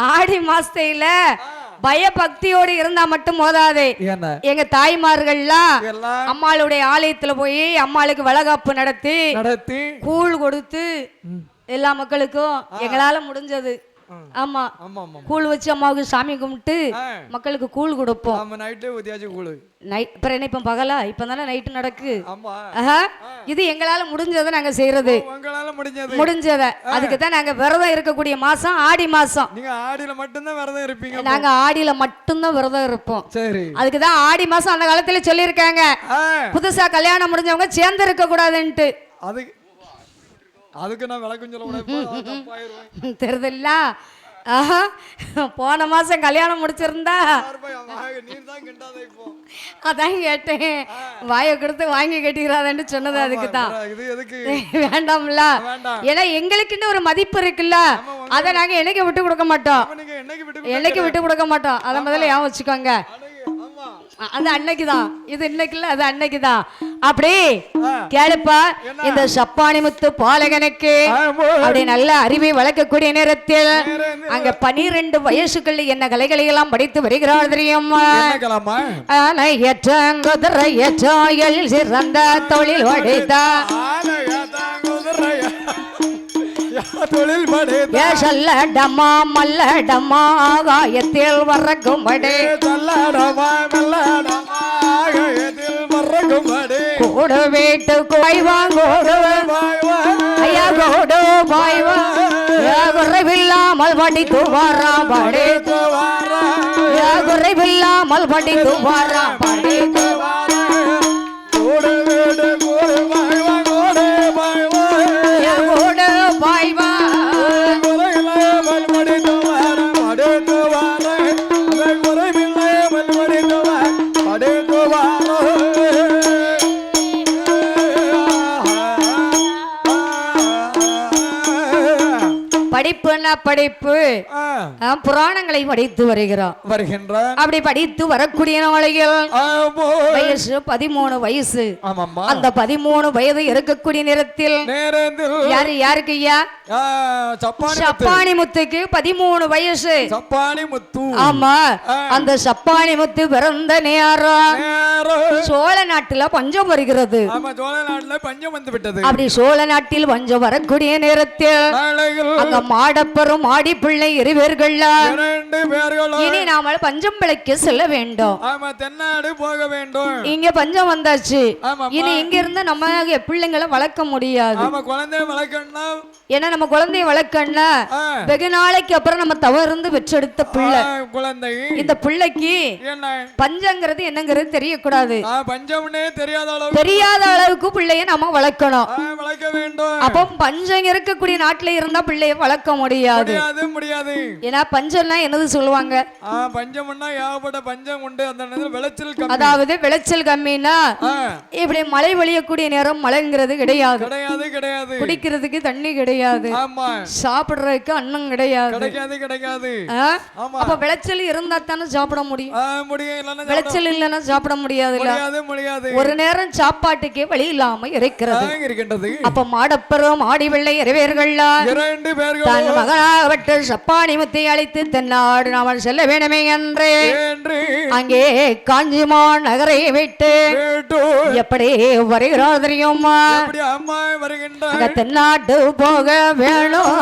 ஆடி மாசத்தையில பயபக்தியோடு இருந்தா மட்டும் போதாது எங்க தாய்மார்கள்லாம் அம்மாளுடைய ஆலயத்துல போய் அம்மாளுக்கு வளகாப்பு நடத்தி கூழ் கொடுத்து எல்லா மக்களுக்கும் எங்களால முடிஞ்சது ஆமா கூழ் வச்சு அம்மாவுக்கு சாமி கும்பிட்டு மக்களுக்கு கூழ் கொடுப்போம் இப்ப பகலா இப்பதானே நைட்டு நடக்கு இது எங்களால முடிஞ்சதை நாங்க செய்யறது முடிஞ்சத அதுக்குதான் நாங்க விரதம் இருக்கக்கூடிய மாசம் ஆடி மாசம் நாங்க ஆடியில மட்டும்தான் விரதம் இருப்போம் அதுக்குதான் ஆடி மாசம் அந்த காலத்துல சொல்லியிருக்காங்க புதுசா கல்யாணம் முடிஞ்சவங்க சேர்ந்து இருக்க கூடாதுன்ட்டு அதுக்கு நான் விளக்கம் சொல்ல தெரியுதுல்ல போன மாசம் கல்யாணம் முடிச்சிருந்தா அதான் கேட்டேன் வாயை கொடுத்து வாங்கி கட்டிக்கிறாதன்னு சொன்னது அதுக்கு தான் வேண்டாம்ல ஏன்னா எங்களுக்குன்னு ஒரு மதிப்பு இருக்குல்ல அதை நாங்க என்னைக்கு விட்டு கொடுக்க மாட்டோம் என்னைக்கு விட்டு கொடுக்க மாட்டோம் அதை முதல்ல ஏன் வச்சுக்கோங்க அது அன்னைக்குதான் இது இன்னைக்குல அது அன்னைக்குதான் அப்படி கேளுப்பா இந்த சப்பானி முத்து பாலகனுக்கு அப்படி நல்ல அறிவை வளர்க்கக்கூடிய நேரத்தில் அங்க 12 வயசுக்குள்ள என்ன கலைகளை எல்லாம் படித்து வருகிறார் தெரியுமா சிறந்த தொழில் வடித்தா சொல்லடமா மல்லடமா ஆகாயத்தில் வரக்கும்படி கூடு வீட்டு கோய்வாங்கோடு ஐயா கோடு பாய்வா குறைவில்லாமல் படித்து வாரா படித்து குறைவில்லாமல் படித்து வாரா படித்து படிப்பு புராணங்களை படித்து வருகின்றார் அப்படி படித்து வரக்கூடிய நாளையில் வயசு 13 வயசு அந்த 13 வயது இருக்கக்கூடிய நேரத்தில் யாருக்கு ஐயா சப்பானி முத்துக்கு 13 வயசு ஆமா அந்த சப்பானி முத்து பிறந்த நேரம் சோழ நாட்டுல பஞ்சம் வருகிறது அப்படி சோழ நாட்டில் பஞ்சம் வரக்கூடிய நேரத்தில் அங்க மாடப்பரும் மாடி பிள்ளை இருவர்கள் இனி நாம பஞ்சம் பிழைக்க செல்ல வேண்டும் போக வேண்டும் இங்க பஞ்சம் வந்தாச்சு இனி இங்க இருந்து நம்ம பிள்ளைங்களை வளர்க்க முடியாது ஏன்னா நம்ம குழந்தைய வளர்க்கணும்னா வெகு நாளைக்கு அப்புறம் நம்ம தவறு பெற்றெடுத்த பிள்ளை இந்த பிள்ளைக்கு பஞ்சங்கிறது என்னங்கிறது தெரியக்கூடாது தெரியாத அளவுக்கு பிள்ளைய நம்ம வளர்க்கணும் அப்போ பஞ்சம் இருக்கக்கூடிய நாட்டுல இருந்தா பிள்ளைய வளர்க்க முடியாது முடியாது முடியாது. ஏன்னா பஞ்சம்னா என்னது சொல்லுவாங்க? பஞ்சம்னா ஏகப்பட்ட பஞ்சம் உண்டு. அந்த நேரத்துல விளைச்சல் கம்மி. அதாவது விளைச்சல் கம்மினா இப்படி மழை பொழியக்கூடிய நேரம் மழைங்கிறது கிடையாது. கிடையாது கிடையாது. குடிக்கிறதுக்கு தண்ணி கிடையாது. ஆமா. சாப்பிடுறதுக்கு அன்னம் கிடையாது. கிடைக்காது கிடைக்காது. அப்ப விளைச்சல் இருந்தா தானே சாப்பிட முடியும். முடியும். விளைச்சல் இல்லைன்னா சாப்பிட முடியாது. முடியாது. ஒரு நேரம் சாப்பாட்டுக்கே வழி இல்லாம இருக்கின்றது. அப்ப மாடப்பெரும் ஆடி வெள்ளை இறைவேர்கள்ல 2 பேர்கள் தன் மகனாகப்பட்ட சப்பானி முத்தை அழைத்து தென்னாடு நாமல் செல்ல வேண்டுமே என்று அங்கே காஞ்சிமான் நகரை விட்டு எப்படி வருகிறார் தெரியுமா? தென்னாட்டு போக வேணும்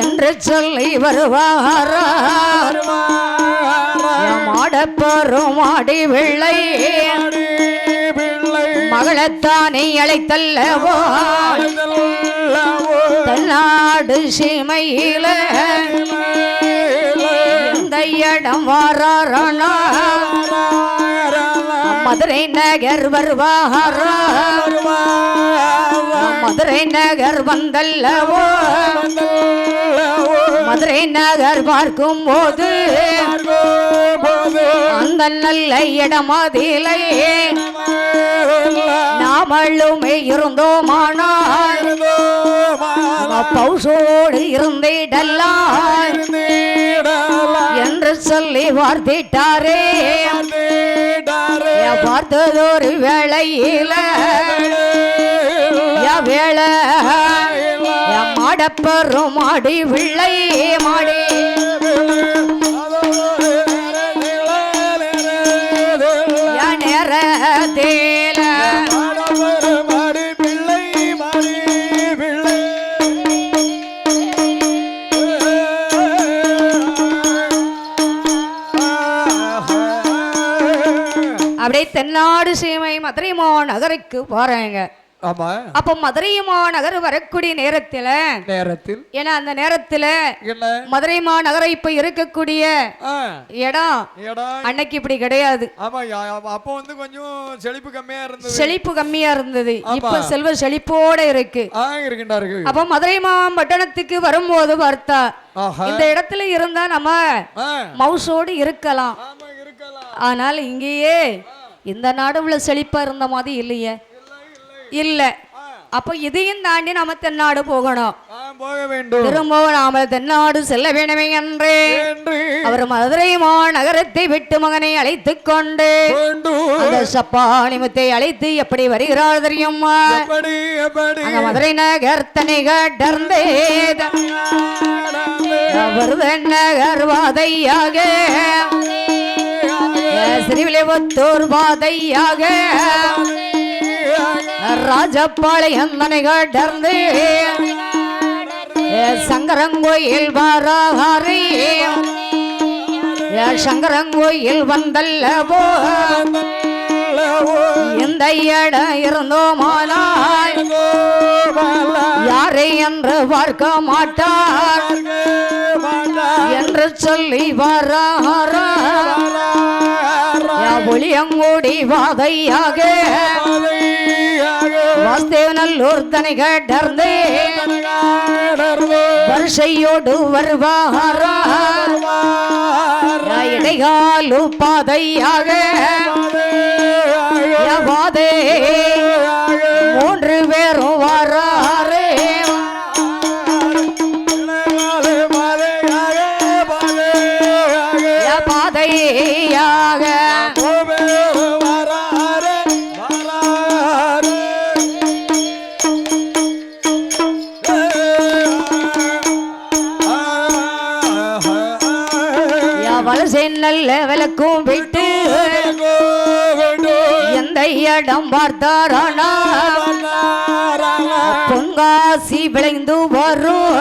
என்று சொல்லி வருவார் மாடப்பெரும் ஆடி வெள்ளை மகளத்தானே அழைத்தல்லவோ தென்னாடு சீமையில இந்த இடம் வாரானா மதுரை நகர் வருவாரா மதுரை நகர் வந்தல்லவோ மதுரை நகர் பார்க்கும் போது அந்த நல்ல இடமதிலே நாமளுமே இருந்தோமானால் பௌசோடு இருந்திடலாம் என்று சொல்லி வார்த்திட்டாரே. பார்த்ததொரு வேளையில வேளை மாடப்பெரும் மாடி விள்ளை மாடி நேரத்தேல அப்படியே தென்னாடு சீமை மதுரை மாநகருக்கு போறாங்க. அப்ப மதுரை மாநகர் வரக்கூடிய நேரத்தில் ஏன்னா அந்த நேரத்துல மதுரை மாநகரை இப்ப இருக்கக்கூடிய இடம் அன்னைக்கு இப்படி கிடையாது. அப்ப வந்து கொஞ்சம் செழிப்பு கம்மியா இருந்தது. இப்ப செல்வ செழிப்போட இருக்கு. அப்ப மதுரை மாவட்டத்துக்கு வரும்போது பார்த்தா இந்த இடத்துல இருந்தா நம்ம மவுசோடு இருக்கலாம். ஆனால் இங்கேயே இந்த நாடுல செழிப்பா இருந்த மாதிரி இல்லையே இல்ல. அப்போ இதையும் தாண்டி நாம தென்னாடு போகணும். திரும்பவும் நாம தென்னாடு செல்ல வேண்டுமே என்று அவர் மதுரை மாநகரத்தை விட்டு மகனை அழைத்து கொண்டு அந்த சப்பானி முத்தை அழைத்து எப்படி வருகிறார் தெரியுமா? மதுரை நகர் தனி கடர்ந்தே நகர் வாதையாக சிறுவிலைபுத்தூர் வாதையாக ராஜபாளையம் கடர்ந்து சங்கரங்கோயில் வாராரி சங்கரங்கோயில் வந்தல்லவோ எந்த இடம் இருந்தோமானால் யாரை என்று பார்க்க மாட்டார் என்று சொல்லி வாராரா ஒளியங்கூடி வாதையாக வாஸ்தேவநல்லூர் தனி கடர்ந்து வருஷையோடு வருவாரா இடைகாலு பாதையாக வாதே 3 பேரும் வாராரே பாதையாக நல்ல விளக்கும் விட்டு எந்த இடம் பார்த்தாரானா பொன்காசி விளைந்து வரும்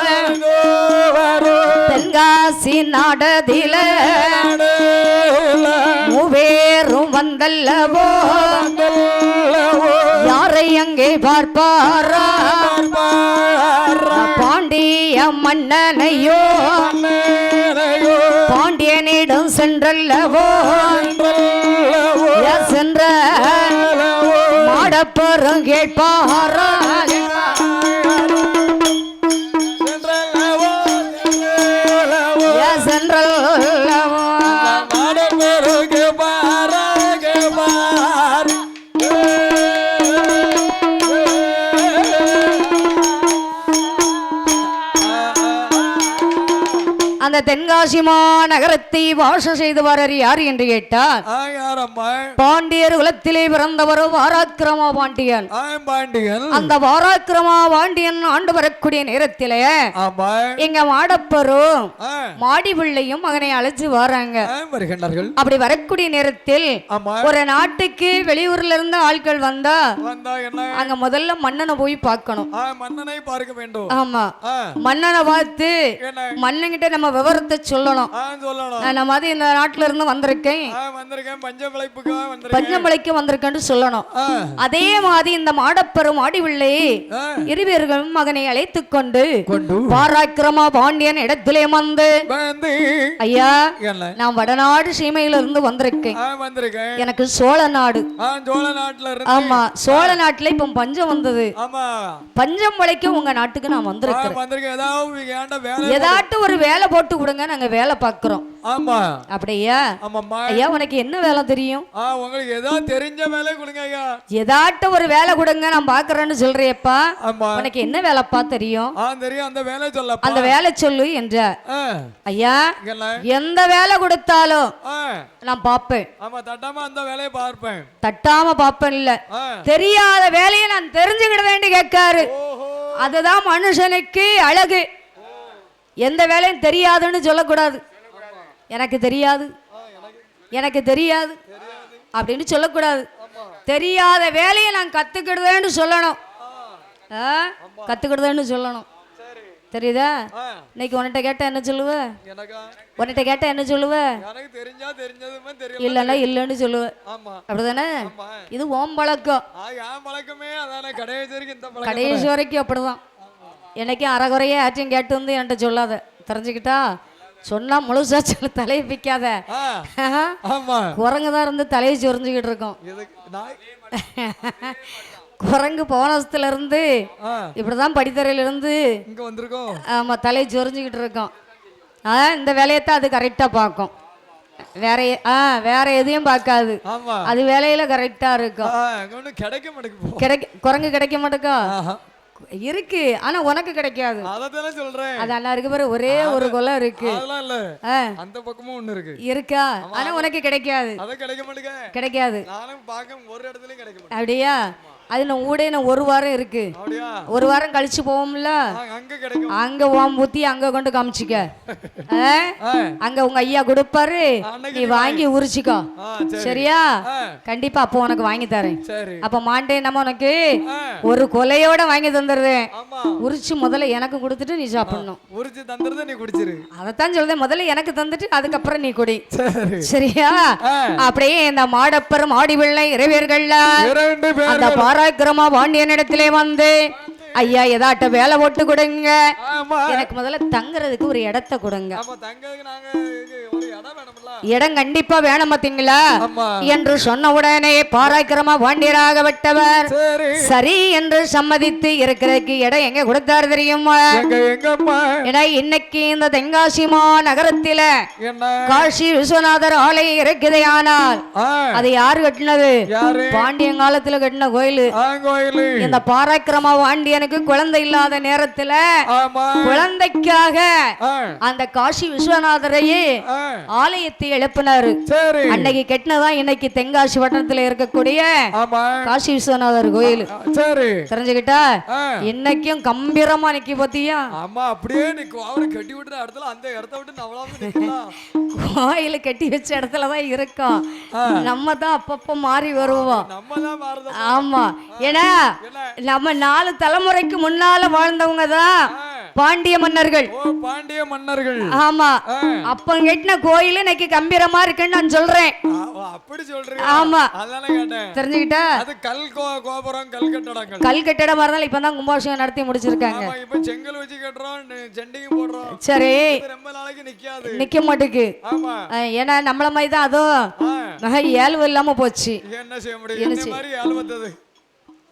தென்காசி நாடதில மூவேரும் வந்தல்லவோ யாரை அங்கே பார்ப்பாரா பாண்டிய மன்னனையோ பாண்டியனிடம் சென்றல்லவோ சென்ற மாடப்பெரும் கேட்பாரா சென்றல்லவோ மாடப்பெருக்கு பாராக பார் அந்த தென்காசி மாநகரத்தை வாசம் செய்து வரர் யார் என்று கேட்டார் பாண்டியர் குலத்திலே பிறந்தவர் வாராக்கிரமா பாண்டியன். அந்த வாராக்கிரமா பாண்டியன் ஆண்டு வரக்கூடிய நேரத்திலே எங்க மாடப்பரும் மாடி பிள்ளையும் மகனை அழைச்சு வராங்க. அப்படி வரக்கூடிய நேரத்தில் ஒரு நாட்டுக்கு வெளியூர்ல இருந்து ஆட்கள் வந்தா அங்க முதல்ல மன்னனை போய் பார்க்கணும். மன்னனை பார்க்க வேண்டும். ஆமா, மன்னனை பார்த்து மன்னங்கிட்ட நம்ம விவரத்தை சொல்லணும். நான் மாதிரி இந்த நாட்டுல இருந்து வந்திருக்கேன், பஞ்சம் பிழைக்க வந்திருக்கேன்னு சொல்லணும். அதே மாதிரி இந்த மாடப்பெரும் மாடிவில்லை இருவர்களும் மகனை அழைத்துக் கொண்டு பாராக்கிரமா பாண்டியன் இடத்திலே வந்து, ஐயா நான் வடநாடு சீமையிலிருந்து வந்திருக்கேன், எனக்கு சோழ நாடு. ஆமா, சோழ நாட்டுல இப்ப பஞ்சம் வந்தது, பஞ்சம் பிழைக்க உங்க நாட்டுக்கு நான் வந்திருக்கேன், ஏதாட்டும் ஒரு வேலை போட்டு கொடுங்க, நாங்க வேலை பார்க்கிறோம். ஆமா அப்படியா? ஐயா உனக்கு என்ன வேலை தெரியும்? உங்களுக்கு ஏதாவது தெரிஞ்ச வேலை கொடுங்க ஐயா, ஏதாட்டும் ஒரு வேலை கொடுங்க நான் பாக்குறேன்னு சொல்றியப்பா. உனக்கு என்ன வேலைப்பா தெரியும்? தெரியும், அந்த வேலை சொல்ல, அந்த வேலை சொல்லு என்ற. ஐயா எந்த வேலை கொடுத்தாலும் நான் பாப்பேன். ஆமா, தட்டாம அந்த வேலையை பார்ப்பேன். தட்டாம பாப்பேன் இல்ல, தெரியாத வேலையை நான் தெரிஞ்சுக்கிட வேண்டி கேட்காரு. அதுதான் மனுஷனுக்கு அழகு. எந்த வேலையும் தெரியாதுன்னு சொல்லக்கூடாது. எனக்கு தெரியாது, எனக்கு தெரியாது அப்படின்னு சொல்லக்கூடாது. தெரியாத வேலையை நான் கத்துக்கிடுதேன்னு சொல்லணும், கத்துக்கிடுதேன்னு சொல்லணும். தெரியுதா? இன்னைக்கு உன்கிட்ட கேட்ட என்ன சொல்லுவ? உன்கிட்ட கேட்ட என்ன சொல்லுவ? இல்லன்னா இல்லன்னு சொல்லுவ. அப்படிதானே? இது ஓம் பழக்கம். கடைசி வரைக்கும் அப்படிதான். எனக்கும் அறகுறையே ஆச்சும் கேட்டு வந்து என்கிட்ட சொல்லாத, தெரிஞ்சுக்கிட்டா? சொன்னா முழுசா சொல்ல, தலையை பிக்காத. குரங்குதான் இருந்து தலையை சொரிஞ்சுக்கிட்டு இருக்கோம். குரங்கு போனஸ்துல இருந்து இப்படிதான் படித்தரையில இருந்து இங்க வந்திருக்கோம். ஆமா, தலையை சொரிஞ்சுக்கிட்டு இருக்கோம். இந்த வேலையத்தான் அது கரெக்டா பார்க்கும், வேற வேற எதையும் பார்க்காது. அது வேலையில கரெக்டா இருக்கும். குரங்கு கிடைக்க மாட்டேக்கா இருக்கு, ஆனா உனக்கு கிடைக்காது. அதான் சொல்றேன். அது அண்ணா இருக்கு பாரு, ஒரே ஒரு குலம் இருக்கு. அந்த பக்கமும் ஒண்ணு இருக்கு, இருக்கா? ஆனா உனக்கு கிடைக்காது. கிடைக்காது. அப்படியா? அது நான் ஊடே ஒரு வாரம் இருக்கு, ஒரு வாரம் கழிச்சு போவோம்ல, அங்க உன் புத்தி அங்க கொண்டு காமிச்சிக்க. அங்க உங்க ஐயா கொடுப்பாரு, நீ வாங்கி உரிச்சிக்கோ. சரியா? கண்டிப்பா அப்போ உனக்கு வாங்கி தரேன். அப்ப மாண்டே நம்ம உனக்கு ஒரு கொலையோட வாங்கி தந்துடுறேன். உரிச்சு முதல்ல எனக்கு கொடுத்துட்டு நீ சாப்பிடணும். உரிச்சு தந்துடுறது நீ குடிச்சிரு. அதத்தான் சொல்றேன், முதல்ல எனக்கு தந்துட்டு அதுக்கப்புறம் நீ குடி. சரியா? அப்படியே இந்த மாடப்பர் மாடி பிள்ளை இறைவர்கள்ல அந்த பாராக்கிரமா பாண்டியன் இடத்திலே வந்து, ஐயா ஏதாட்ட வேலை போட்டு கொடுங்க, எனக்கு முதல்ல தங்குறதுக்கு ஒரு இடத்தை கொடுங்க. இடம் கண்டிப்பா வேணும் பாத்தீங்களா என்று சொன்ன உடனே பாராக்கிரமா பாண்டியராக விட்டவர் சரி என்று சம்மதித்து இருக்கிறதுக்கு இடம் எங்க கொடுத்தாரு தெரியுமா? இன்னைக்கு இந்த தென்காசி நகரத்தில காசி விஸ்வநாதர் ஆலயம் இருக்குதே, ஆனால் அது யாரு கட்டினது? பாண்டியன் காலத்துல கட்டின கோயில். இந்த பாராக்கிரமா பாண்டியனுக்கு குழந்தை இல்லாத நேரத்துல குழந்தைக்காக அந்த காசி விஸ்வநாதரையே ஆலயத்தை எழுப்பினாரு. அன்னைக்கு கெட்டினதான் இன்னைக்கு தென்காசி வட்டத்துல இருக்கக்கூடிய காசி விஸ்வநாதர் கோயில். தெரிஞ்சுக்கிட்டா? இன்னைக்கும் கம்பீரமா நிக்கி பாத்தியா? அப்படியே கட்டி விட்டு இடத்துல அந்த இடத்த விட்டு கோயில கட்டி வச்ச இடத்துலதான் இருக்கோம். நம்ம தான் அப்பப்ப மாறி வருவோம். ஆமா, ஏன்னா நம்ம 4 தலைமுறைக்கு முன்னால வாழ்ந்தவங்க தான் பாண்டிய மன்னர்கள். பாண்டிய மன்னர்கள். ஆமா, அப்ப கட்டின கோயில் இன்னைக்கு கம்பீரமா இருக்குன்னு நான் சொல்றேன். அப்படி சொல்றீங்க? ஆமா, அதானே கேட்டேன். தெரிஞ்சுக்கிட்டா? அது கல் கோபுரம், கல் கட்டடங்கள். கல் கட்டடமா இருந்தாலும் இப்பதான் கும்பாபிஷேகம் நடத்தி முடிச்சிருக்காங்க. இப்ப செங்கல் வச்சு கட்டுறோம், செண்டிங் போடுறோம். சரி, ரொம்ப நாளைக்கு நிக்காது, நிக்க மாட்டேங்குது. ஆமா, ஏன்னா நம்மள மாதிரி தான் அதுவும் ஏழ்வு இல்லாம போச்சு. என்ன செய்ய முடியும்? இந்த மாதிரி ஏழ்வு வந்தது.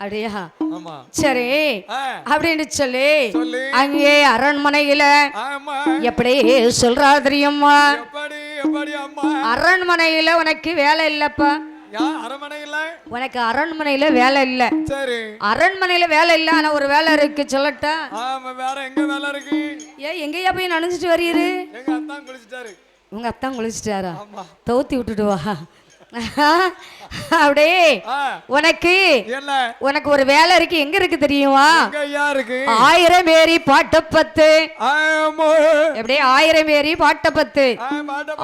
அப்படியா ஆமா சரி அப்படின்னு சொல்லி அங்கே அரண்மனையில எப்படி சொல்றா தெரியுமா அரண்மனையில உனக்கு வேலை இல்லப்பா உனக்கு அரண்மனையில வேலை இல்ல அரண்மனையில வேலை இல்ல ஆனா ஒரு வேலை இருக்கு சொல்லட்டா வேற எங்க வேலை இருக்கு எங்கயா போய் நினைச்சிட்டு வரீரு எங்க அத்தான் குளிச்சிட்டாரு உங்க அத்தான் குளிச்சிட்டாரா தோத்தி விட்டுட்டு வா அப்படியே உனக்கு உனக்கு ஒரு வேலை இருக்கு எங்க இருக்கு தெரியுமா 1000 ஏரி பாட்டப்பத்து எப்படி 1000 ஏரி பாட்டப்பத்து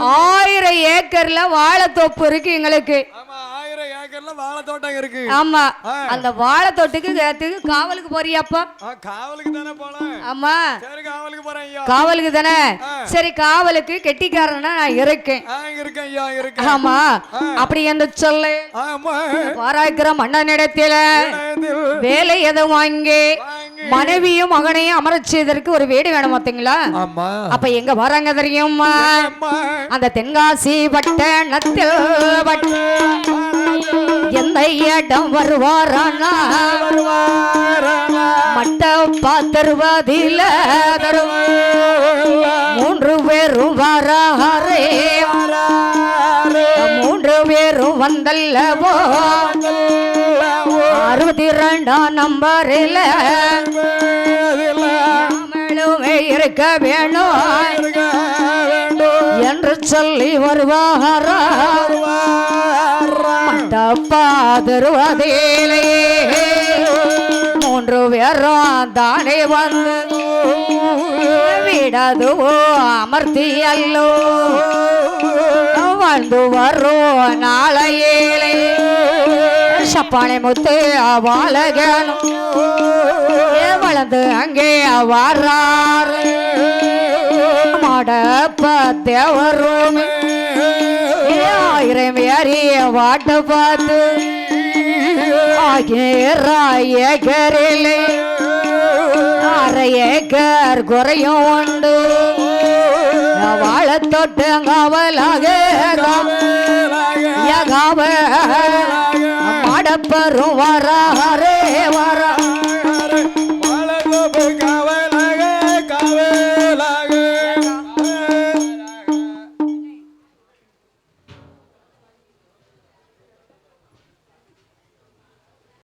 1000 ஏக்கர்ல வாழைத்தோப்பு இருக்கு எங்களுக்கு வாழைத்தோட்டம் இருக்கு ஆமா அந்த வாழைத்தோட்டுக்கு காவலுக்கு போறியாப்பா காவலுக்கு தானே போனேன் ஆமா சரி காவலுக்கு போறேன் ஐயா காவலுக்கு தானே சரி காவலுக்கு கெட்டிக்காரனா நான் இருக்கேன் ஐயா இருக்கேன் ஆமா அப்படி என்று சொல்லு பாராக்கிற மன்னனிடத்தில வேலை எதை வாங்கி மனைவியும் மகனையும் அமரச் செய்ததற்கு ஒரு வீடு வேணும் பார்த்தீங்களா அப்ப எங்க வராங்க தெரியுமா அந்த தென்காசி பட்டணத்தில் எந்த இடம் வருவாரானா மட்டப்பா தருவதில 3 பேரும் வராரே 3 பேரும் வந்தல்லவோ 62ஆம் நம்பரில் நாமளுமே இருக்க வேணும் என்று சொல்லி வருவாரா மட்டப்பாதருவதிலே 3 பேரும் தானே வந்து விடதுவோ அமர்த்தி அல்லோ வாழ்ந்து வரும் நாளையிலே சப்பானை முத்து வாழகனும் வளர்ந்து அங்கே வர்றாரு மாடப்பத்தேவரும் 1000 ஏறி வாட்ட பார்த்து ஏக்கரிலே 1/2 ஏக்கர் குறையும் உண்டு வாழத்தொட்டு காவலாக மாடப்பரும் வராரு